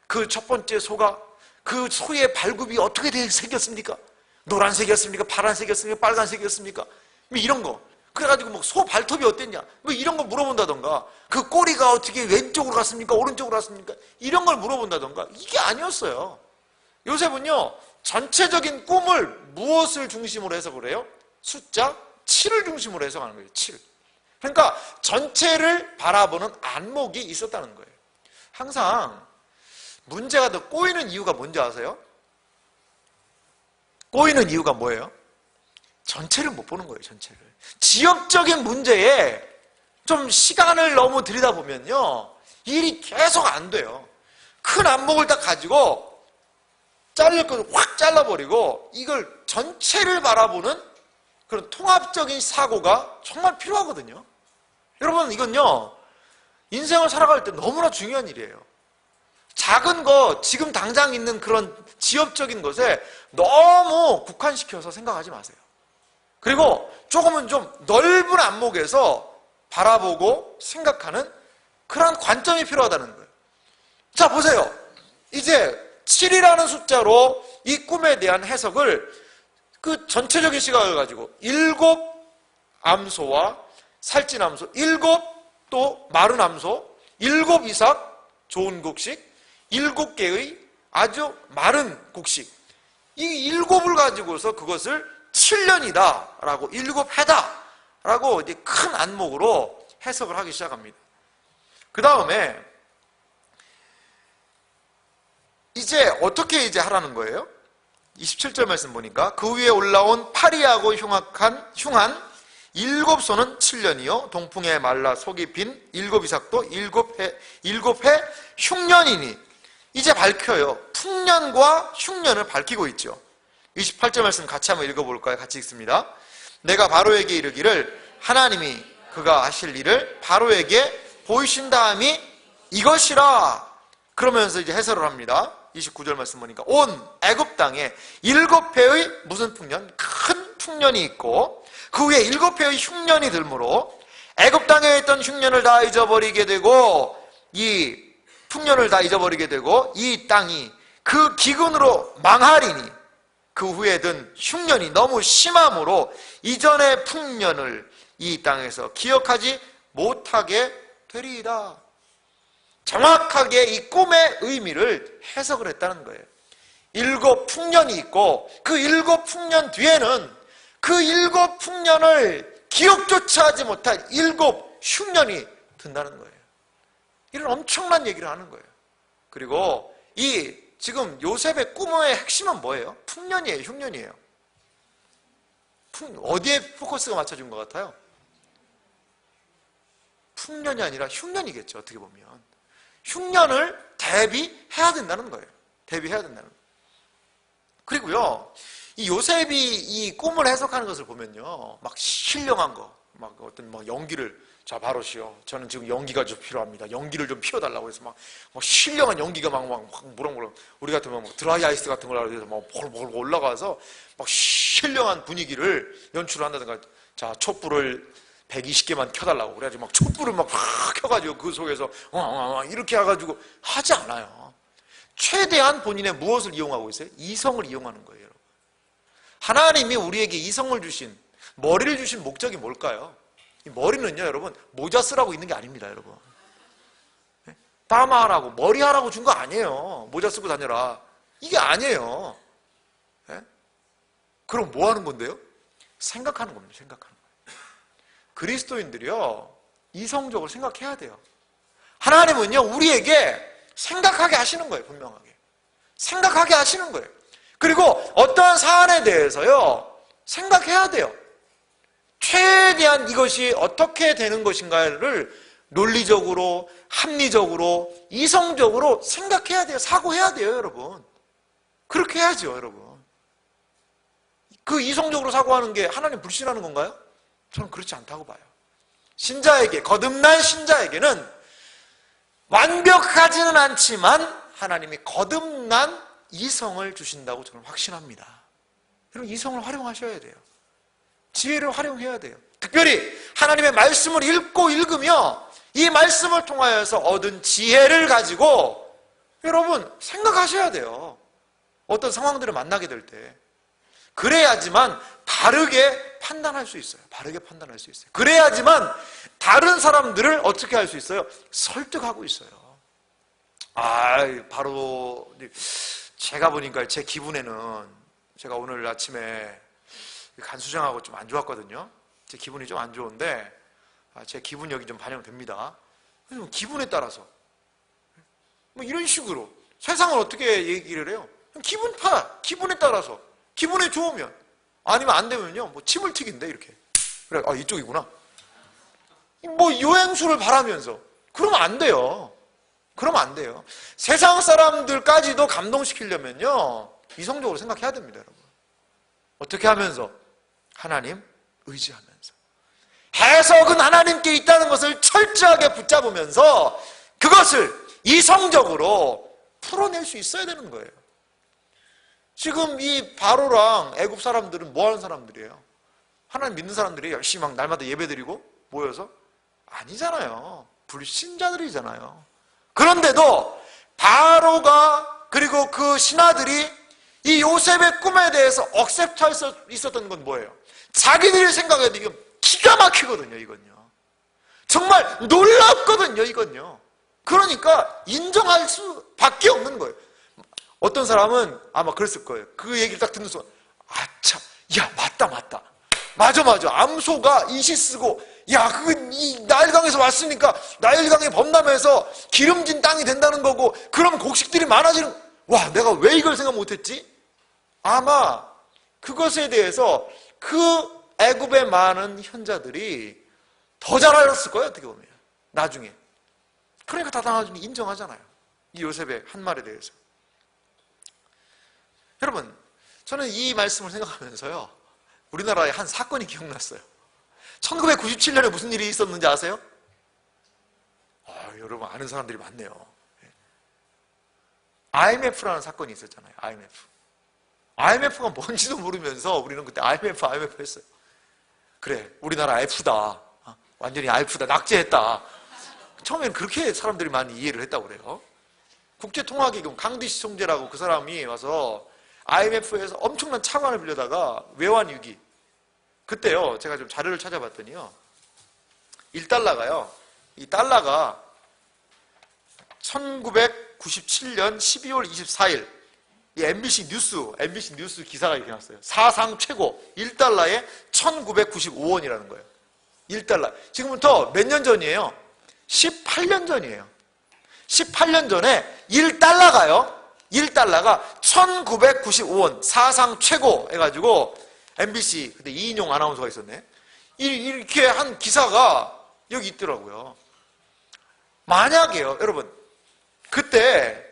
그 첫 번째 소가 그 소의 발굽이 어떻게 생겼습니까? 노란색이었습니까? 파란색이었습니까? 빨간색이었습니까? 이런 거. 그래가지고 소 발톱이 어땠냐? 이런 거 물어본다던가, 그 꼬리가 어떻게 왼쪽으로 갔습니까? 오른쪽으로 갔습니까? 이런 걸 물어본다던가. 이게 아니었어요. 요셉은요 전체적인 꿈을 무엇을 중심으로 해석을 해요? 숫자 7을 중심으로 해석하는 거예요. 7. 그러니까 전체를 바라보는 안목이 있었다는 거예요. 항상 문제가 더 꼬이는 이유가 뭔지 아세요? 꼬이는 이유가 뭐예요? 전체를 못 보는 거예요. 전체를. 지역적인 문제에 좀 시간을 너무 들이다보면요 일이 계속 안 돼요. 큰 안목을 딱 가지고 자를 것을 확 잘라버리고 이걸 전체를 바라보는 그런 통합적인 사고가 정말 필요하거든요. 여러분, 이건요 인생을 살아갈 때 너무나 중요한 일이에요. 작은 거, 지금 당장 있는 그런 지엽적인 것에 너무 국한시켜서 생각하지 마세요. 그리고 조금은 좀 넓은 안목에서 바라보고 생각하는 그러한 관점이 필요하다는 거예요. 자, 보세요. 이제 7이라는 숫자로 이 꿈에 대한 해석을 그 전체적인 시각을 가지고 7 암소와 살찐 암소, 7 또 마른 암소, 7 이삭 좋은 곡식, 7개의 아주 마른 곡식, 이 7을 가지고서 그것을 7년이다 라고 7해다 라고 이제 큰 안목으로 해석을 하기 시작합니다. 그 다음에 이제 어떻게 이제 하라는 거예요? 27절 말씀 보니까 그 위에 올라온 파리하고 흉한 7 소는 7년이요 동풍에 말라 속이 빈 7 이삭도 7해 흉년이니. 이제 밝혀요. 풍년과 흉년을 밝히고 있죠. 28절 말씀 같이 한번 읽어볼까요? 같이 읽습니다. 내가 바로에게 이르기를 하나님이 그가 하실 일을 바로에게 보이신 다음이 이것이라. 그러면서 이제 해설을 합니다. 29절 말씀 보니까 온 애굽 땅에 7해의 무슨 풍년? 큰 풍년이 있고 그 위에 7해의 흉년이 들므로 애굽 땅에 있던 흉년을 다 잊어버리게 되고 이 풍년을 다 잊어버리게 되고 이 땅이 그 기근으로 망하리니 그 후에 든 흉년이 너무 심함으로 이전의 풍년을 이 땅에서 기억하지 못하게 되리이다. 정확하게 이 꿈의 의미를 해석을 했다는 거예요. 7 풍년이 있고 그 7 풍년 뒤에는 그 7 풍년을 기억조차 하지 못할 7 흉년이 든다는 거예요. 이런 엄청난 얘기를 하는 거예요. 그리고 이 지금 요셉의 꿈의 핵심은 뭐예요? 풍년이에요, 흉년이에요? 어디에 포커스가 맞춰진 것 같아요? 풍년이 아니라 흉년이겠죠, 어떻게 보면. 흉년을 대비해야 된다는 거예요. 대비해야 된다는 거예요. 그리고요, 이 요셉이 이 꿈을 해석하는 것을 보면요, 막 신령한 거, 막 어떤 막 연기를, 자, 바로시요. 저는 지금 연기가 좀 필요합니다. 연기를 좀 피워달라고 해서 막 신령한 연기가 막 무럭무럭, 우리 같으면 막 드라이 아이스 같은 걸 하고 해서 막 벌벌 올라가서 막 신령한 분위기를 연출한다든가, 자, 촛불을 120개만 켜달라고 그래가지고 막 촛불을 막 켜가지고 그 속에서 이렇게 해가지고 하지 않아요. 최대한 본인의 무엇을 이용하고 있어요? 이성을 이용하는 거예요, 여러분. 하나님이 우리에게 이성을 주신, 머리를 주신 목적이 뭘까요? 이 머리는요, 여러분, 모자 쓰라고 있는 게 아닙니다, 여러분. 파마하라고, 머리 하라고 준 거 아니에요. 모자 쓰고 다녀라. 이게 아니에요. 그럼 뭐 하는 건데요? 생각하는 겁니다, 생각하는 거예요. 그리스도인들이요, 이성적으로 생각해야 돼요. 하나님은요, 우리에게 생각하게 하시는 거예요, 분명하게. 생각하게 하시는 거예요. 그리고 어떠한 사안에 대해서요, 생각해야 돼요. 최대한 이것이 어떻게 되는 것인가를 논리적으로, 합리적으로, 이성적으로 생각해야 돼요. 사고해야 돼요, 여러분. 그렇게 해야죠, 여러분. 그 이성적으로 사고하는 게 하나님 불신하는 건가요? 저는 그렇지 않다고 봐요. 신자에게, 거듭난 신자에게는 완벽하지는 않지만 하나님이 거듭난 이성을 주신다고 저는 확신합니다. 여러분, 이성을 활용하셔야 돼요. 지혜를 활용해야 돼요. 특별히 하나님의 말씀을 읽고 읽으며 이 말씀을 통하여서 얻은 지혜를 가지고 여러분 생각하셔야 돼요. 어떤 상황들을 만나게 될 때. 그래야지만 바르게 판단할 수 있어요. 바르게 판단할 수 있어요. 그래야지만 다른 사람들을 어떻게 할 수 있어요? 설득하고 있어요. 바로 제가 보니까 제 기분에는, 제가 오늘 아침에 간수장하고 좀 안 좋았거든요. 제 기분이 좀 안 좋은데 제 기분이 여기 좀 반영됩니다. 그래서 기분에 따라서 뭐 이런 식으로 세상을 어떻게 얘기를 해요? 기분에 따라서. 기분에 좋으면, 아니면 안 되면요, 뭐 침을 튀긴대, 이렇게. 그래, 이쪽이구나. 뭐 요행수를 바라면서. 그러면 안 돼요. 그러면 안 돼요. 세상 사람들까지도 감동시키려면요, 이성적으로 생각해야 됩니다, 여러분. 어떻게 하면서? 하나님 의지하면서. 해석은 하나님께 있다는 것을 철저하게 붙잡으면서 그것을 이성적으로 풀어낼 수 있어야 되는 거예요. 지금 이 바로랑 애굽 사람들은 뭐 하는 사람들이에요? 하나님 믿는 사람들이 열심히 막 날마다 예배드리고 모여서? 아니잖아요. 불신자들이잖아요. 그런데도 바로가 그리고 그 신하들이 이 요셉의 꿈에 대해서 억셉트할 수 있었던 건 뭐예요? 자기들이 생각해도 이건 기가 막히거든요. 이건요. 정말 놀랍거든요. 이건요. 그러니까 인정할 수밖에 없는 거예요. 어떤 사람은 아마 그랬을 거예요. 그 얘기를 딱 듣는 순간 아차, 야 맞다 맞아 암소가 이시스고 야 그건 이 나일강에서 왔으니까 나일강의 범람해서 기름진 땅이 된다는 거고 그럼 곡식들이 많아지는 와 내가 왜 이걸 생각 못했지? 아마 그것에 대해서 그 애굽의 많은 현자들이 더 잘 알았을 거예요. 어떻게 보면 나중에. 그러니까 다 나중에 인정하잖아요. 이 요셉의 한 말에 대해서. 여러분 저는 이 말씀을 생각하면서요 우리나라에 한 사건이 기억났어요. 1997년에 무슨 일이 있었는지 아세요? 여러분 아는 사람들이 많네요. IMF라는 사건이 있었잖아요. IMF가 뭔지도 모르면서 우리는 그때 IMF 했어요. 그래 우리나라 F다. 완전히 F다. 낙제했다. 처음에는 그렇게 사람들이 많이 이해를 했다고 그래요. 국제통화기금 강디시 총재라고 그 사람이 와서 IMF에서 엄청난 차관을 빌려다가 외환위기 그때요 제가 좀 자료를 찾아봤더니요 1달러가요 이 달러가 1997년 12월 24일 이 MBC 뉴스 기사가 이렇게 났어요. 사상 최고 1달러에 1995원이라는 거예요. 1달러 지금부터 몇 년 전이에요? 18년 전이에요. 18년 전에 1달러가 1995원 사상 최고 해가지고 MBC 그때 이인용 아나운서가 있었네. 이렇게 한 기사가 여기 있더라고요. 만약에요 여러분 그때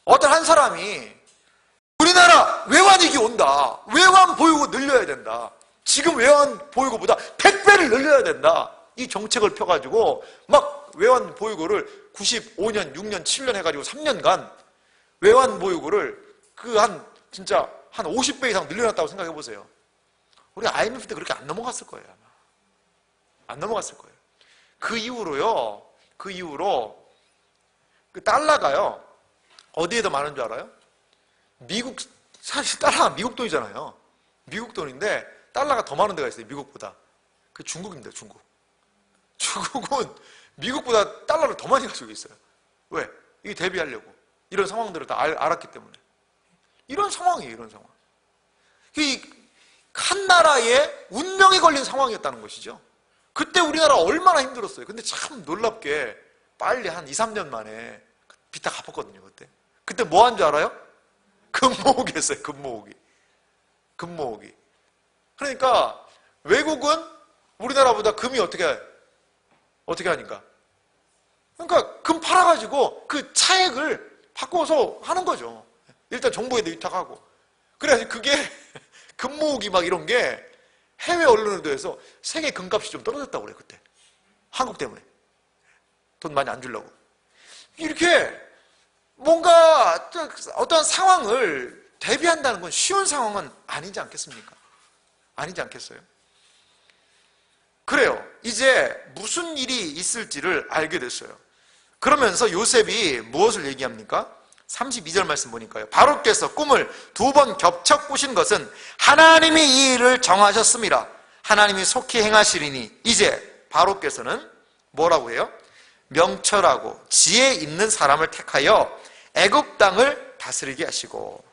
어떤 한 사람이 우리나라 외환위기 온다. 외환 보유고 늘려야 된다. 지금 외환 보유고보다 100배를 늘려야 된다. 이 정책을 펴가지고 막 외환 보유고를 95년, 6년, 7년 해가지고 3년간 외환 보유고를 진짜 한 50배 이상 늘려놨다고 생각해 보세요. 우리 IMF 때 그렇게 안 넘어갔을 거예요. 아마. 안 넘어갔을 거예요. 그 이후로 그 달러가요 어디에 더 많은 줄 알아요? 사실 달러가 미국 돈이잖아요. 미국 돈인데 달러가 더 많은 데가 있어요. 미국보다. 그 중국입니다. 중국은 미국보다 달러를 더 많이 가지고 있어요. 왜? 이게 대비하려고. 이런 상황들을 다 알았기 때문에. 이런 상황이에요. 이런 상황. 한 나라의 운명이 걸린 상황이었다는 것이죠. 그때 우리나라 얼마나 힘들었어요. 근데 참 놀랍게 빨리 한 2, 3년 만에 빚 다 갚았거든요. 그때 뭐 한 줄 알아요? 금모으기 했어요. 금모으기. 그러니까 외국은 우리나라보다 금이 어떻게 하니까? 그러니까 금 팔아가지고 그 차액을 바꿔서 하는 거죠. 일단 정부에도 위탁하고. 그래가지고 그게 금 모으기 막 이런 게 해외 언론에도 해서 세계 금값이 좀 떨어졌다고 그래요. 그때. 한국 때문에. 돈 많이 안 주려고. 이렇게 뭔가 어떤 상황을 대비한다는 건 쉬운 상황은 아니지 않겠습니까? 아니지 않겠어요? 그래요. 이제 무슨 일이 있을지를 알게 됐어요. 그러면서 요셉이 무엇을 얘기합니까? 32절 말씀 보니까요. 바로께서 꿈을 2번 겹쳐 꾸신 것은 하나님이 이 일을 정하셨습니다. 하나님이 속히 행하시리니 이제 바로께서는 뭐라고 해요? 명철하고 지혜 있는 사람을 택하여 애굽 땅을 다스리게 하시고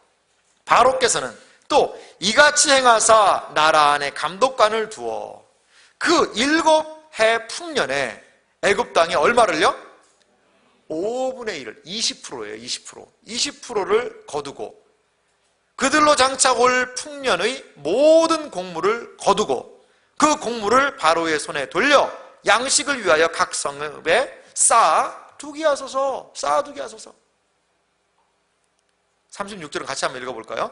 바로께서는 또 이같이 행하사 나라 안에 감독관을 두어 그 7해 풍년에 애굽 땅에 얼마를요? 5분의 1을 20%예요. 20%를 거두고 그들로 장차 올 풍년의 모든 곡물을 거두고 그 곡물을 바로의 손에 돌려 양식을 위하여 각 성읍에 쌓아두게 하소서. 36절은 같이 한번 읽어볼까요?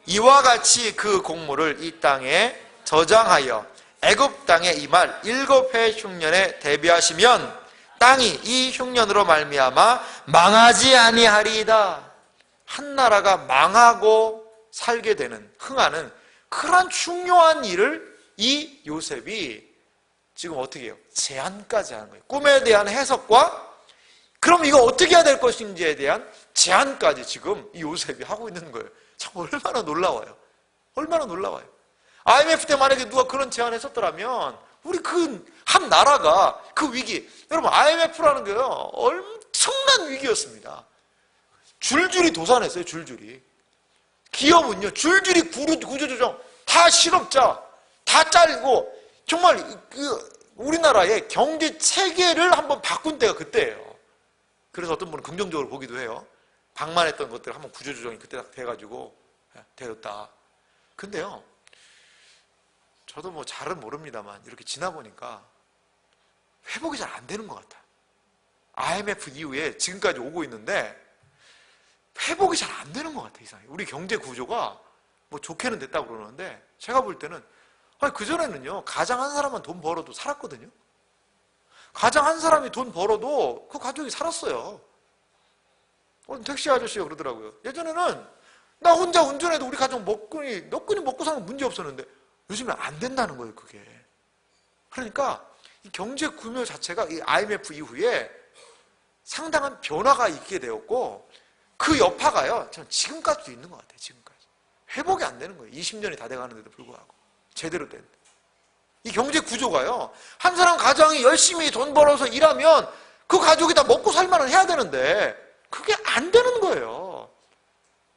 이와 같이 그 곡물을 이 땅에 저장하여 애굽 땅에 임할 7해 흉년에 대비하시면 땅이 이 흉년으로 말미암아 망하지 아니하리이다. 한 나라가 망하고 살게 되는, 흥하는 그러한 중요한 일을 이 요셉이 지금 어떻게 해요? 제안까지 하는 거예요. 꿈에 대한 해석과 그럼 이거 어떻게 해야 될 것인지에 대한 제안까지 지금 이 요셉이 하고 있는 거예요. 참 얼마나 놀라워요. 얼마나 놀라워요. IMF 때 만약에 누가 그런 제안을 했었더라면 우리 그 한 나라가 그 위기, 여러분 IMF라는 게요 엄청난 위기였습니다. 줄줄이 도산했어요. 줄줄이. 기업은요 줄줄이 구조조정, 다 실업자, 다 잘리고 정말 그 우리나라의 경제 체계를 한번 바꾼 때가 그때예요. 그래서 어떤 분은 긍정적으로 보기도 해요. 방만했던 것들 한번 구조조정이 그때 딱 돼가지고 되었다. 근데요, 저도 뭐 잘은 모릅니다만 이렇게 지나보니까 회복이 잘 안 되는 것 같아요. IMF 이후에 지금까지 오고 있는데 회복이 잘 안 되는 것 같아요. 이상하게. 우리 경제 구조가 뭐 좋게는 됐다고 그러는데 제가 볼 때는 그전에는요 가장 한 사람만 돈 벌어도 살았거든요. 가장 한 사람이 돈 벌어도 그 가족이 살았어요. 택시 아저씨가 그러더라고요. 예전에는 나 혼자 운전해도 우리 가족 너끈히 먹고 사는 건 문제 없었는데 요즘엔 안 된다는 거예요, 그게. 그러니까 이 경제 규모 자체가 이 IMF 이후에 상당한 변화가 있게 되었고 그 여파가요, 저는 지금까지도 있는 것 같아요, 지금까지. 회복이 안 되는 거예요. 20년이 다 돼가는데도 불구하고. 제대로 된. 이 경제 구조가요, 한 사람 가정이 열심히 돈 벌어서 일하면 그 가족이 다 먹고 살만은 해야 되는데 그게 안 되는 거예요.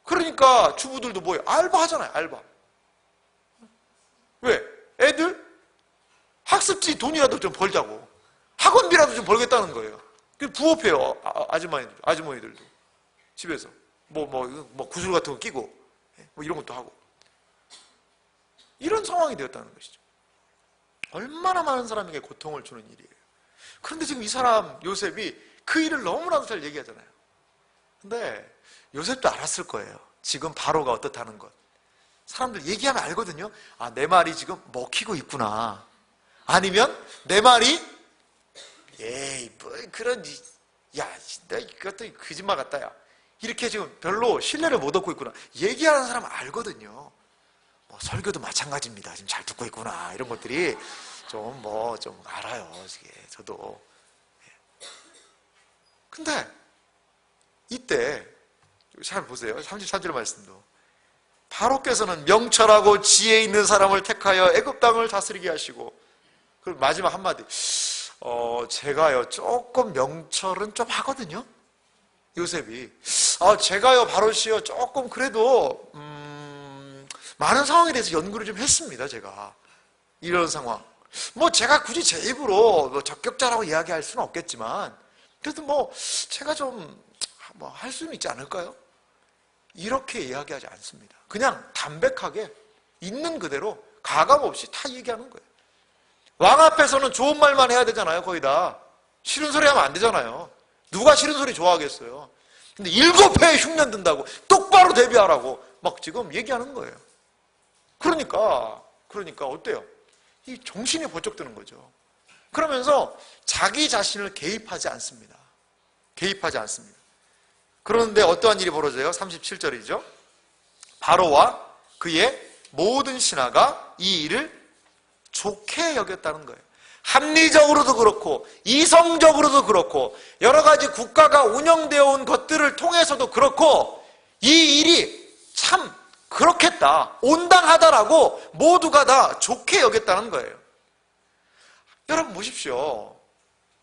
그러니까 주부들도 뭐예요? 알바 하잖아요, 알바. 왜? 애들 학습지 돈이라도 좀 벌자고. 학원비라도 좀 벌겠다는 거예요. 부업해요, 아주머니들도. 집에서. 뭐 구슬 같은 거 끼고, 뭐 이런 것도 하고. 이런 상황이 되었다는 것이죠. 얼마나 많은 사람에게 고통을 주는 일이에요. 그런데 지금 이 사람, 요셉이 그 일을 너무나도 잘 얘기하잖아요. 근데 요셉도 알았을 거예요. 지금 바로가 어떻다는 것. 사람들 얘기하면 알거든요. 아, 내 말이 지금 먹히고 있구나. 아니면 내 말이 에이 뭐 그런 야, 나 이것도 거짓말 같다 야. 이렇게 지금 별로 신뢰를 못 얻고 있구나. 얘기하는 사람은 알거든요. 뭐 설교도 마찬가지입니다. 지금 잘 듣고 있구나. 이런 것들이 좀 알아요. 이게 저도. 근데 이때 잘 보세요. 33절 말씀도. 바로께서는 명철하고 지혜 있는 사람을 택하여 애굽 땅을 다스리게 하시고, 그리고 마지막 한마디. 제가요 조금 명철은 좀 하거든요. 요셉이. 제가요 바로시요 조금 그래도 많은 상황에 대해서 연구를 좀 했습니다. 제가 이런 상황. 뭐 제가 굳이 제 입으로 뭐 적격자라고 이야기할 수는 없겠지만 그래도 뭐 제가 좀 뭐 할 수는 있지 않을까요? 이렇게 이야기하지 않습니다. 그냥 담백하게 있는 그대로 가감 없이 다 얘기하는 거예요. 왕 앞에서는 좋은 말만 해야 되잖아요. 거의 다. 싫은 소리 하면 안 되잖아요. 누가 싫은 소리 좋아하겠어요. 근데 7회에 흉년 든다고 똑바로 대비하라고 막 지금 얘기하는 거예요. 그러니까 어때요? 이 정신이 번쩍 드는 거죠. 그러면서 자기 자신을 개입하지 않습니다. 개입하지 않습니다. 그런데 어떠한 일이 벌어져요? 37절이죠. 바로와 그의 모든 신하가 이 일을 좋게 여겼다는 거예요. 합리적으로도 그렇고 이성적으로도 그렇고 여러 가지 국가가 운영되어 온 것들을 통해서도 그렇고 이 일이 참 그렇겠다, 온당하다라고 모두가 다 좋게 여겼다는 거예요. 여러분 보십시오.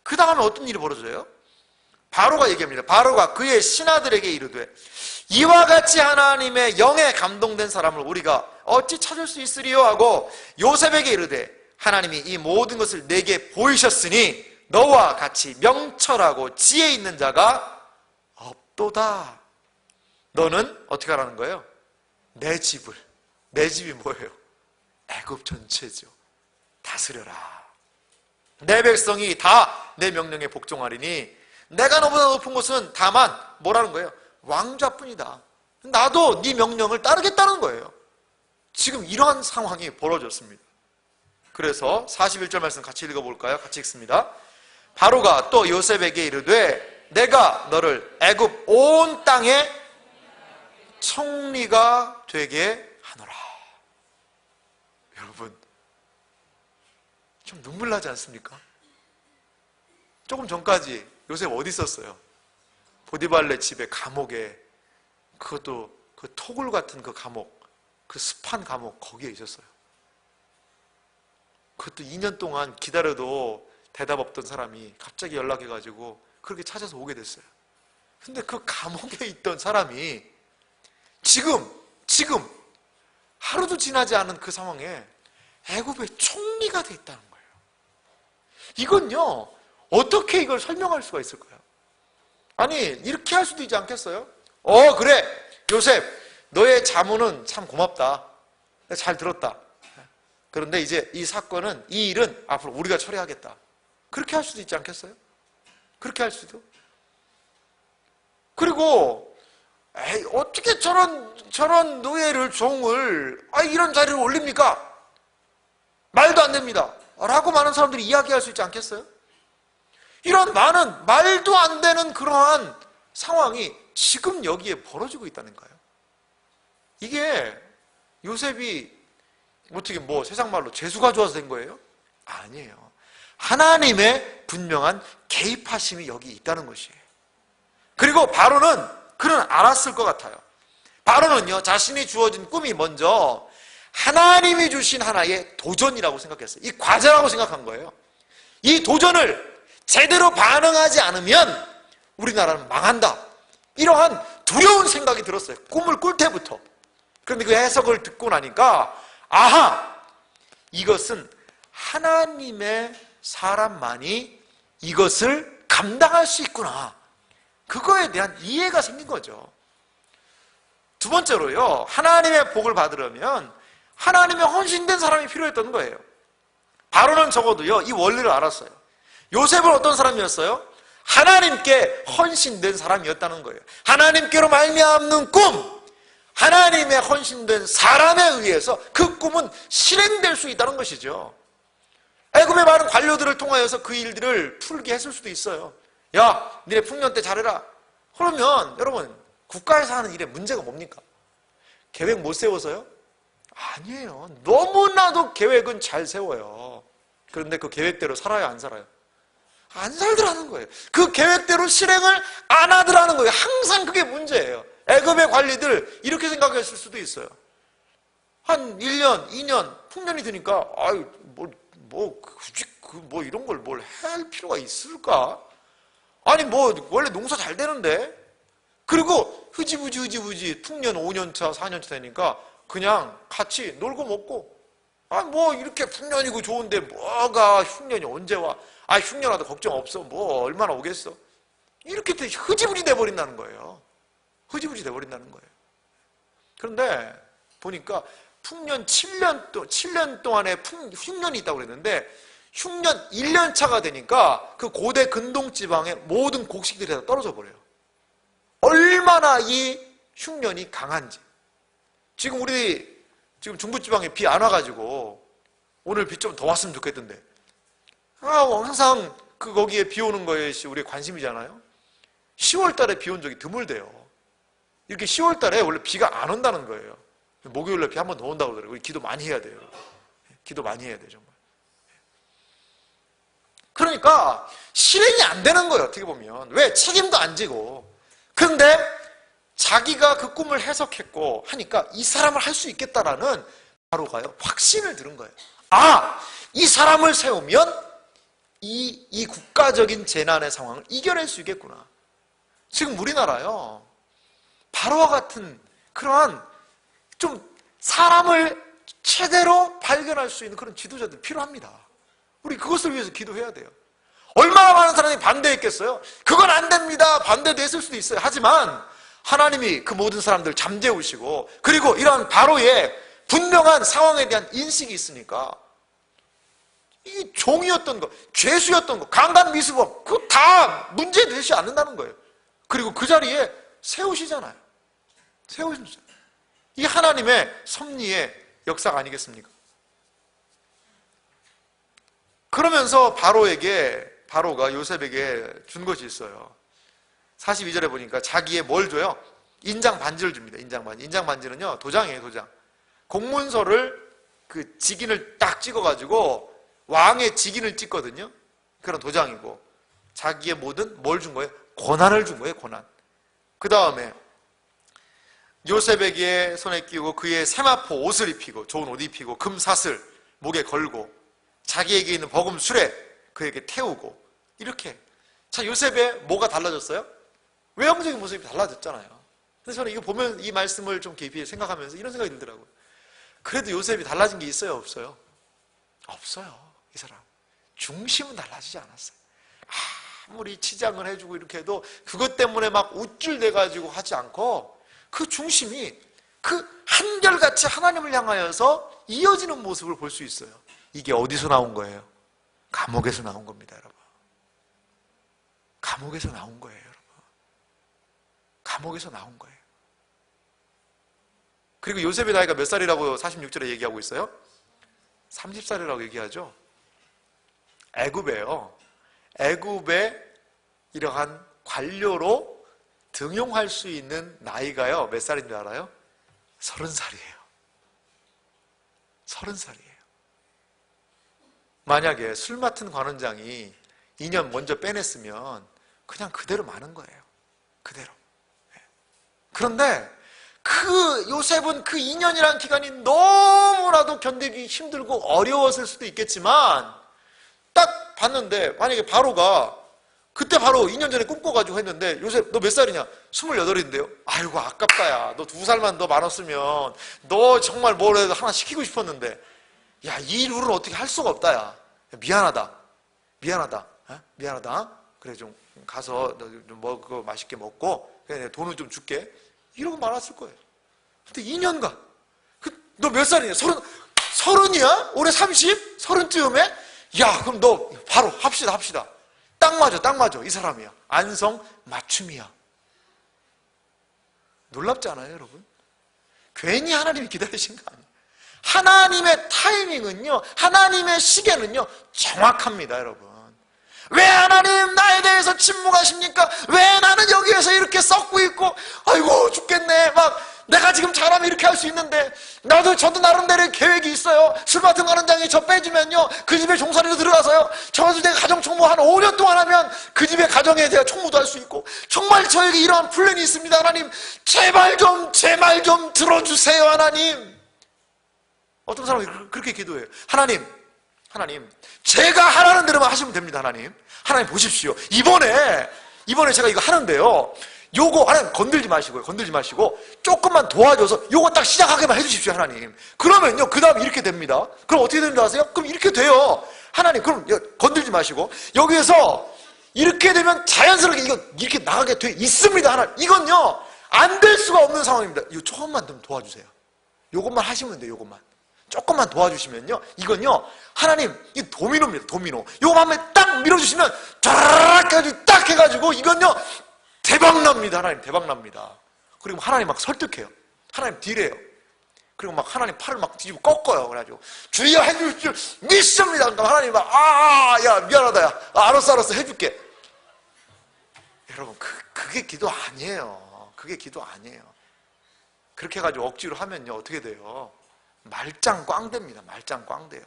그 다음에 어떤 일이 벌어져요? 바로가 얘기합니다. 바로가 그의 신하들에게 이르되 이와 같이 하나님의 영에 감동된 사람을 우리가 어찌 찾을 수 있으리요 하고 요셉에게 이르되 하나님이 이 모든 것을 내게 보이셨으니 너와 같이 명철하고 지혜 있는 자가 없도다. 너는 어떻게 하라는 거예요? 내 집이 뭐예요? 애굽 전체죠. 다스려라. 내 백성이 다 내 명령에 복종하리니 내가 너보다 높은 것은 다만 뭐라는 거예요? 왕좌뿐이다. 나도 네 명령을 따르겠다는 거예요. 지금 이러한 상황이 벌어졌습니다. 그래서 41절 말씀 같이 읽어볼까요? 같이 읽습니다. 바로가 또 요셉에게 이르되 내가 너를 애굽 온 땅에 총리가 되게 하노라. 여러분, 좀 눈물 나지 않습니까? 조금 전까지 요셉 어디 있었어요? 보디발레 집에 감옥에, 그것도 그 토굴 같은 그 감옥, 그 습한 감옥, 거기에 있었어요. 그것도 2년 동안 기다려도 대답 없던 사람이 갑자기 연락해가지고 그렇게 찾아서 오게 됐어요. 근데 그 감옥에 있던 사람이 지금 하루도 지나지 않은 그 상황에 애굽의 총리가 돼 있다는 거예요. 이건요, 어떻게 이걸 설명할 수가 있을까요? 아니, 이렇게 할 수도 있지 않겠어요? 그래, 요셉, 너의 자문은 참 고맙다. 잘 들었다. 그런데 이제 이 사건은, 이 일은 앞으로 우리가 처리하겠다. 그렇게 할 수도 있지 않겠어요? 그렇게 할 수도. 그리고 어떻게 저런 노예를, 종을 이런 자리를 올립니까? 말도 안 됩니다 라고 많은 사람들이 이야기할 수 있지 않겠어요? 이런 많은 말도 안 되는 그러한 상황이 지금 여기에 벌어지고 있다는 거예요. 이게 요셉이 어떻게 세상 말로 재수가 좋아서 된 거예요? 아니에요. 하나님의 분명한 개입하심이 여기 있다는 것이에요. 그리고 바로는 그는 알았을 것 같아요. 바로는요, 자신이 주어진 꿈이 먼저 하나님이 주신 하나의 도전이라고 생각했어요. 이 과제라고 생각한 거예요. 이 도전을 제대로 반응하지 않으면 우리나라는 망한다. 이러한 두려운 생각이 들었어요. 꿈을 꿀 때부터. 그런데 그 해석을 듣고 나니까 아하! 이것은 하나님의 사람만이 이것을 감당할 수 있구나. 그거에 대한 이해가 생긴 거죠. 두 번째로요, 하나님의 복을 받으려면 하나님의 헌신된 사람이 필요했던 거예요. 바로는 적어도요, 이 원리를 알았어요. 요셉은 어떤 사람이었어요? 하나님께 헌신된 사람이었다는 거예요. 하나님께로 말미암는 꿈, 하나님의 헌신된 사람에 의해서 그 꿈은 실행될 수 있다는 것이죠. 애굽의 많은 관료들을 통하여서 그 일들을 풀게 했을 수도 있어요. 야, 니네 풍년 때 잘해라. 그러면 여러분, 국가에서 하는 일에 문제가 뭡니까? 계획 못 세워서요? 아니에요. 너무나도 계획은 잘 세워요. 그런데 그 계획대로 살아요, 안 살아요? 안 살더라는 거예요. 그 계획대로 실행을 안 하더라는 거예요. 항상 그게 문제예요. 애굽의 관리들 이렇게 생각했을 수도 있어요. 한 1년, 2년 풍년이 드니까 굳이 이런 걸 뭘 할 필요가 있을까? 아니 원래 농사 잘 되는데. 그리고 흐지부지 풍년 5년차, 4년차 되니까 그냥 같이 놀고 먹고, 이렇게 풍년이고 좋은데 뭐가 흉년이 언제 와? 흉년 와도 걱정 없어. 얼마나 오겠어? 이렇게 흐지부지 돼버린다는 거예요. 흐지부지 돼버린다는 거예요. 그런데 보니까 풍년 7년 동안에 흉년이 있다고 그랬는데, 흉년 1년 차가 되니까 그 고대 근동지방의 모든 곡식들이 다 떨어져 버려요. 얼마나 이 흉년이 강한지. 지금 중부지방에 비 안 와가지고 오늘 비 좀 더 왔으면 좋겠던데, 항상 거기에 비 오는 것이 우리의 관심이잖아요. 10월 달에 비 온 적이 드물대요. 이렇게 10월 달에 원래 비가 안 온다는 거예요. 목요일날 비 한 번 더 온다고 그러더라고요. 우리 기도 많이 해야 돼요. 기도 많이 해야 돼요, 정말. 그러니까 실행이 안 되는 거예요, 어떻게 보면. 왜? 책임도 안 지고. 그런데 자기가 그 꿈을 해석했고 하니까 이 사람을 할 수 있겠다라는 바로가요, 확신을 들은 거예요. 이 사람을 세우면 이 국가적인 재난의 상황을 이겨낼 수 있겠구나. 지금 우리나라요, 바로와 같은 그러한 좀 사람을 제대로 발견할 수 있는 그런 지도자들 필요합니다. 우리 그것을 위해서 기도해야 돼요. 얼마나 많은 사람이 반대했겠어요? 그건 안 됩니다. 반대도 했을 수도 있어요. 하지만 하나님이 그 모든 사람들을 잠재우시고, 그리고 이러한 바로의 분명한 상황에 대한 인식이 있으니까 이 종이었던 거, 죄수였던 거, 강간 미수범, 그거 다 문제되지 않는다는 거예요. 그리고 그 자리에 세우시잖아요. 세우시잖아요. 이 하나님의 섭리의 역사가 아니겠습니까? 그러면서 바로에게 바로가 요셉에게 준 것이 있어요. 42절에 보니까 자기의 뭘 줘요? 인장 반지를 줍니다. 인장 반지. 인장 반지는요, 도장이에요, 도장. 공문서를 그 직인을 딱 찍어가지고 왕의 직인을 찍거든요. 그런 도장이고, 자기의 모든 뭘 준 거예요? 권한을 준 거예요, 권한. 그 다음에 요셉에게 손에 끼우고 그의 세마포 옷을 입히고, 좋은 옷 입히고, 금사슬 목에 걸고, 자기에게 있는 버금 수레 그에게 태우고, 이렇게. 자, 요셉의 뭐가 달라졌어요? 외형적인 모습이 달라졌잖아요. 근데 저는 이거 보면 이 말씀을 좀 깊이 생각하면서 이런 생각이 들더라고요. 그래도 요셉이 달라진 게 있어요, 없어요? 없어요. 이 사람 중심은 달라지지 않았어요. 아무리 치장을 해주고 이렇게 해도 그것 때문에 막 우쭐대가지고 하지 않고, 그 중심이 그 한결같이 하나님을 향하여서 이어지는 모습을 볼 수 있어요. 이게 어디서 나온 거예요? 감옥에서 나온 겁니다, 여러분. 감옥에서 나온 거예요, 여러분. 감옥에서 나온 거예요. 그리고 요셉의 나이가 몇 살이라고 46절에 얘기하고 있어요? 30살이라고 얘기하죠. 애굽에요. 애굽에 이러한 관료로 등용할 수 있는 나이가요, 몇 살인 줄 알아요? 30살이에요. 30살이에요. 만약에 술 맡은 관원장이 2년 먼저 빼냈으면 그냥 그대로 마는 거예요. 그대로. 그런데 그 요셉은 그 2년이라는 기간이 너무나도 견디기 힘들고 어려웠을 수도 있겠지만, 딱 봤는데 만약에 바로가 그때 바로 2년 전에 꿈꿔가지고 했는데, 요셉 너 몇 살이냐? 28인데요. 아이고 아깝다. 야, 너 2살만 더 많았으면 너 정말 뭐라도 하나 시키고 싶었는데, 야, 이 룰은 어떻게 할 수가 없다. 야, 미안하다. 미안하다. 그래, 좀 가서 뭐 그거 맛있게 먹고 그래, 내가 돈을 좀 줄게. 이러고 말았을 거예요. 근데 2년간 너 몇 살이냐? 30이야? 올해 30? 30쯤에? 야, 그럼 너 바로 합시다. 딱 맞아. 이 사람이야. 안성 맞춤이야. 놀랍지 않아요, 여러분? 괜히 하나님이 기다리신 거 아니에요. 하나님의 타이밍은요, 하나님의 시계는요, 정확합니다, 여러분. 왜 하나님 나에 대해서 침묵하십니까? 왜 나는 여기에서 이렇게 썩고 있고, 아이고 죽겠네, 막 내가 지금 잘하면 이렇게 할 수 있는데, 저도 나름대로 계획이 있어요. 술 맡은 관원장이 저 빼주면요, 그 집에 종살이로 들어가서요, 저도 내가 가정총무 한 5년 동안 하면 그 집의 가정에 대한 총무도 할 수 있고, 정말 저에게 이러한 플랜이 있습니다. 하나님 제발 좀 제 말 좀 들어주세요. 하나님. 어떤 사람이 그렇게 기도해요. 하나님 제가 하라는 대로만 하시면 됩니다. 하나님 보십시오. 이번에 제가 이거 하는데요, 요거 하나님 건들지 마시고 조금만 도와줘서 요거 딱 시작하게만 해주십시오. 하나님. 그러면요, 그 다음에 이렇게 됩니다. 그럼 어떻게 되는 줄 아세요? 그럼 이렇게 돼요. 하나님 그럼 건들지 마시고 여기에서 이렇게 되면 자연스럽게 이거 이렇게 나가게 돼 있습니다. 하나님. 이건요 안 될 수가 없는 상황입니다. 이거 조금만 좀 도와주세요. 요것만 하시면 돼요. 요것만 조금만 도와주시면요, 이건요 하나님, 이 도미노입니다. 도미노. 요것만 딱 밀어주시면 딱 해가지고 이건요 대박납니다. 하나님 대박납니다. 그리고 하나님 막 설득해요. 하나님 딜해요. 그리고 막 하나님 팔을 막 뒤집어 꺾어요. 그래가지고 주여 해줄 줄 믿습니다. 그러니까 하나님 막 야 미안하다. 야 알았어 해줄게. 여러분 그게 기도 아니에요. 그게 기도 아니에요. 그렇게 해가지고 억지로 하면요 어떻게 돼요? 말짱 꽝됩니다. 말짱 꽝돼요.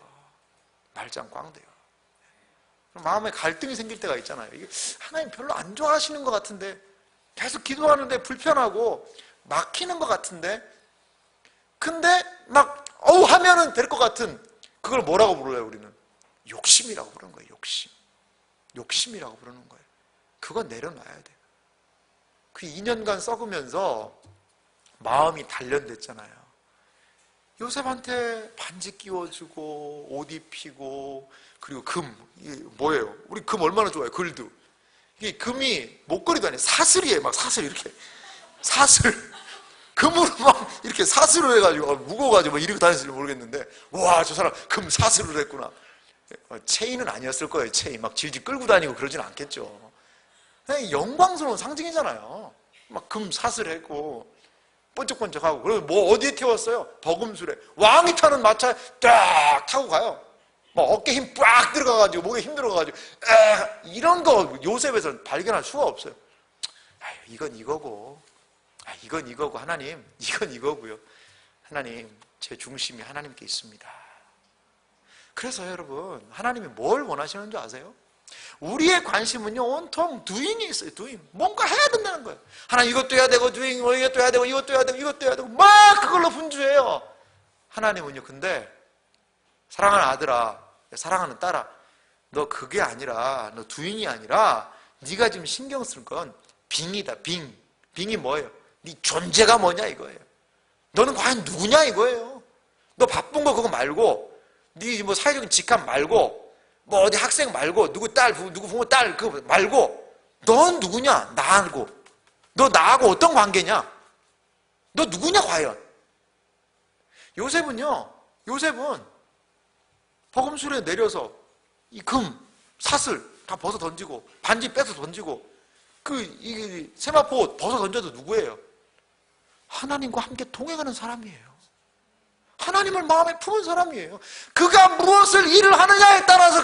마음에 갈등이 생길 때가 있잖아요. 이게 하나님 별로 안 좋아하시는 것 같은데, 계속 기도하는데 불편하고 막히는 것 같은데, 근데 막 하면은 될 것 같은, 그걸 뭐라고 불러요? 우리는 욕심이라고 부르는 거예요. 욕심이라고 부르는 거예요. 그건 내려놔야 돼요. 그 2년간 썩으면서 마음이 단련됐잖아요. 요셉한테 반지 끼워주고 옷 입히고, 그리고 금, 이게 뭐예요? 우리 금 얼마나 좋아해요? 글도. 이게 금이 목걸이도 아니에요. 사슬이에요. 막 사슬 이렇게 사슬 금으로 막 이렇게 사슬을 해가지고 무거워가지고 막 이러고 다녔을지 모르겠는데, 와 저 사람 금 사슬을 했구나. 체인은 아니었을 거예요. 체인 막 질질 끌고 다니고 그러진 않겠죠. 그냥 영광스러운 상징이잖아요. 막 금 사슬 했고 번쩍번쩍하고. 그래서 뭐 어디에 태웠어요? 버금술에 왕이 타는 마차에 딱 타고 가요. 어깨 힘 빡 들어가가지고 목에 힘 들어가가지고 이런 거 요셉에서는 발견할 수가 없어요. 아유, 이건 이거고, 이건 이거고, 하나님 이건 이거고요. 하나님, 제 중심이 하나님께 있습니다. 그래서 여러분, 하나님이 뭘 원하시는 줄 아세요? 우리의 관심은요, 온통 doing이 있어요. doing. 뭔가 해야 된다는 거예요. 하나님 이것도 해야 되고, doing, 이것도 해야 되고, 이것도 해야 되고, 이것도 해야 되고, 막 그걸로 분주해요. 하나님은요, 근데 사랑하는 아들아, 사랑하는 딸아, 너 그게 아니라, 너 doing이 아니라 네가 지금 신경 쓸 건 빙이다. 빙이 뭐예요? 네 존재가 뭐냐 이거예요. 너는 과연 누구냐 이거예요. 너 바쁜 거 그거 말고, 네 뭐 사회적인 직함 말고, 뭐 어디 학생 말고, 누구 딸, 누구 부모 딸 그거 말고, 넌 누구냐? 나하고. 너 나하고 어떤 관계냐? 너 누구냐 과연? 요셉은 버금술에 내려서 이 금, 사슬 다 벗어 던지고, 반지 빼서 던지고, 이 세마포 옷 벗어 던져도 누구예요? 하나님과 함께 동행하는 사람이에요. 하나님을 마음에 품은 사람이에요. 그가 무엇을 일을 하느냐에 따라서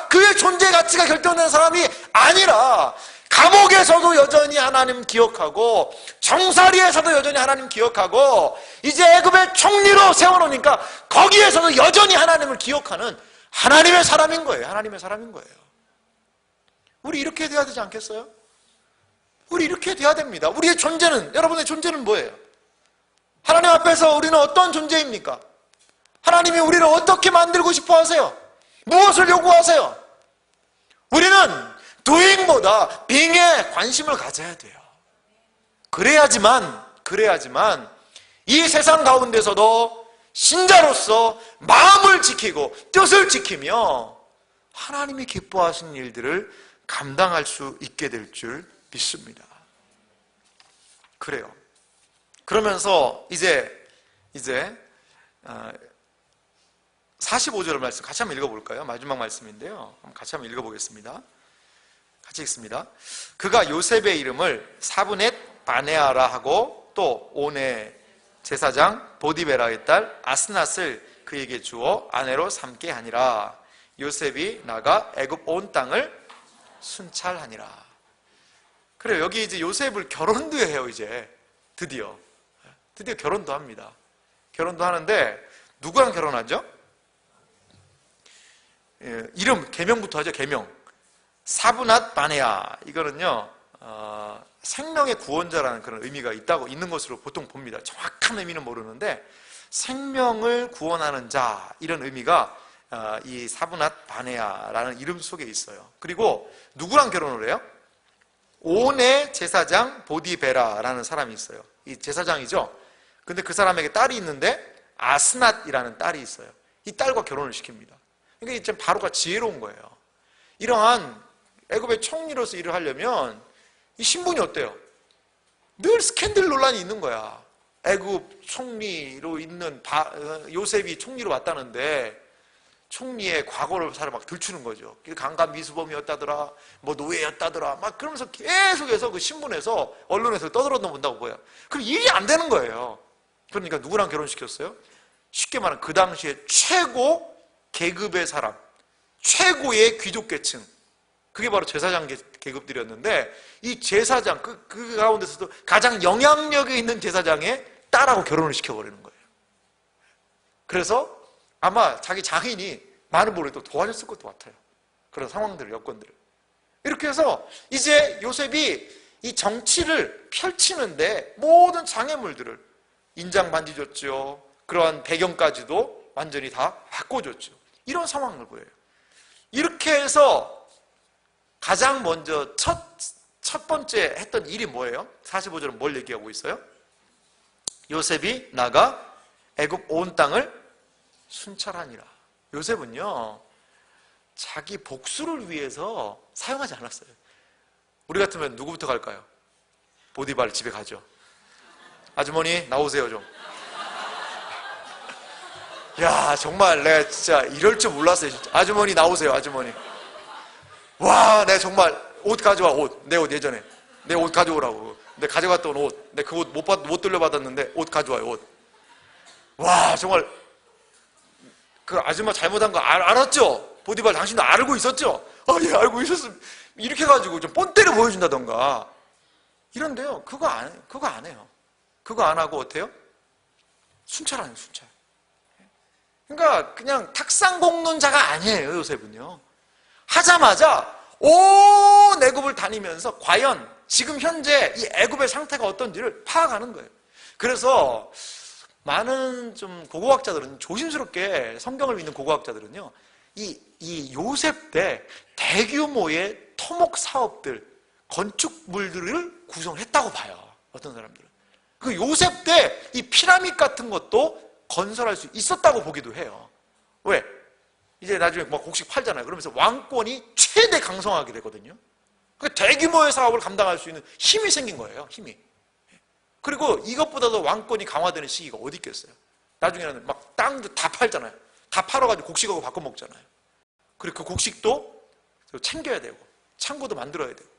그의 존재 가치가 결정되는 사람이 아니라, 감옥에서도 여전히 하나님 기억하고, 정사리에서도 여전히 하나님 기억하고, 이제 애굽의 총리로 세워놓으니까 거기에서도 여전히 하나님을 기억하는 하나님의 사람인 거예요. 하나님의 사람인 거예요. 우리 이렇게 돼야 되지 않겠어요? 우리 이렇게 돼야 됩니다. 우리의 존재는, 여러분의 존재는 뭐예요? 하나님 앞에서 우리는 어떤 존재입니까? 하나님이 우리를 어떻게 만들고 싶어 하세요? 무엇을 요구하세요? 우리는 doing보다 being에 관심을 가져야 돼요. 그래야지만 이 세상 가운데서도 신자로서 마음을 지키고 뜻을 지키며 하나님이 기뻐하시는 일들을 감당할 수 있게 될 줄 믿습니다. 그래요. 그러면서 이제 45절 말씀 같이 한번 읽어볼까요? 마지막 말씀인데요. 같이 한번 읽어보겠습니다. 같이 읽습니다. 그가 요셉의 이름을 사브넷 바네아라 하고 또 온의 제사장 보디베라의 딸 아스낫을 그에게 주어 아내로 삼게 하니라. 요셉이 나가 애굽 온 땅을 순찰하니라. 그래요. 여기 이제 요셉을 결혼도 해요. 이제 드디어 결혼도 합니다. 결혼도 하는데 누구랑 결혼하죠? 이름 계명부터 하죠. 계명. 사브낫 바네아. 이거는요 생명의 구원자라는 그런 의미가 있는 것으로 보통 봅니다. 정확한 의미는 모르는데 생명을 구원하는 자, 이런 의미가 이 사브낫 바네아라는 이름 속에 있어요. 그리고 누구랑 결혼을 해요? 온의 제사장 보디베라라는 사람이 있어요. 이 제사장이죠. 근데 그 사람에게 딸이 있는데 아스낫이라는 딸이 있어요. 이 딸과 결혼을 시킵니다. 그러니까 이제 바로가 지혜로운 거예요. 이러한 애굽의 총리로서 일을 하려면 이 신분이 어때요? 늘 스캔들 논란이 있는 거야. 애굽 총리로 있는 요셉이 총리로 왔다는데 총리의 과거를 사람 막 들추는 거죠. 강간 미수범이었다더라, 뭐 노예였다더라, 막 그러면서 계속해서 그 신문에서 언론에서 떠들어놓는다고 보여요. 그럼 일이 안 되는 거예요. 그러니까 누구랑 결혼시켰어요? 쉽게 말하면 그 당시에 최고 계급의 사람, 최고의 귀족계층, 그게 바로 제사장 계급들이었는데 이 제사장, 그 가운데서도 가장 영향력이 있는 제사장의 딸하고 결혼을 시켜버리는 거예요. 그래서 아마 자기 장인이 많은 모르게 도와줬을 것도 같아요. 그런 상황들, 여건들을. 이렇게 해서 이제 요셉이 이 정치를 펼치는데 모든 장애물들을 인장반지 줬죠. 그러한 배경까지도 완전히 다 바꿔줬죠. 이런 상황을 보여요. 이렇게 해서 가장 먼저 첫 번째 했던 일이 뭐예요? 45절은 뭘 얘기하고 있어요? 요셉이 나가 애굽 온 땅을 순찰하니라. 요셉은요 자기 복수를 위해서 사용하지 않았어요. 우리 같으면 누구부터 갈까요? 보디발 집에 가죠. 아주머니 나오세요 좀. 야 정말 내가 진짜 이럴 줄 몰랐어요. 진짜. 아주머니 나오세요. 아주머니. 와 내가 정말 옷 가져와. 옷. 내 옷 예전에 내 옷 가져오라고. 내가 가져갔던 옷. 내가 그 옷 못 돌려받았는데 옷 가져와요. 옷. 와 정말 그 아줌마 잘못한 거 알았죠? 보디발 당신도 알고 있었죠? 예, 알고 있었음. 이렇게 해가지고 좀 뻔때를 보여준다던가. 이런데요, 그거 안 해요. 그거 안 하고 어때요? 순찰하는 순찰. 그러니까 그냥 탁상공론자가 아니에요, 요셉은요. 하자마자 온 애굽을 다니면서 과연 지금 현재 이 애굽의 상태가 어떤지를 파악하는 거예요. 그래서 많은 좀 고고학자들은, 조심스럽게 성경을 믿는 고고학자들은요, 이 요셉 때 대규모의 토목 사업들, 건축물들을 구성했다고 봐요. 어떤 사람들은. 그 요셉 때 이 피라밋 같은 것도 건설할 수 있었다고 보기도 해요. 왜? 이제 나중에 막 곡식 팔잖아요. 그러면서 왕권이 최대 강성하게 되거든요. 그 대규모의 사업을 감당할 수 있는 힘이 생긴 거예요. 힘이. 그리고 이것보다도 왕권이 강화되는 시기가 어디 있겠어요? 나중에는 막 땅도 다 팔잖아요. 다 팔아가지고 곡식하고 바꿔 먹잖아요. 그리고 그 곡식도 챙겨야 되고 창고도 만들어야 되고.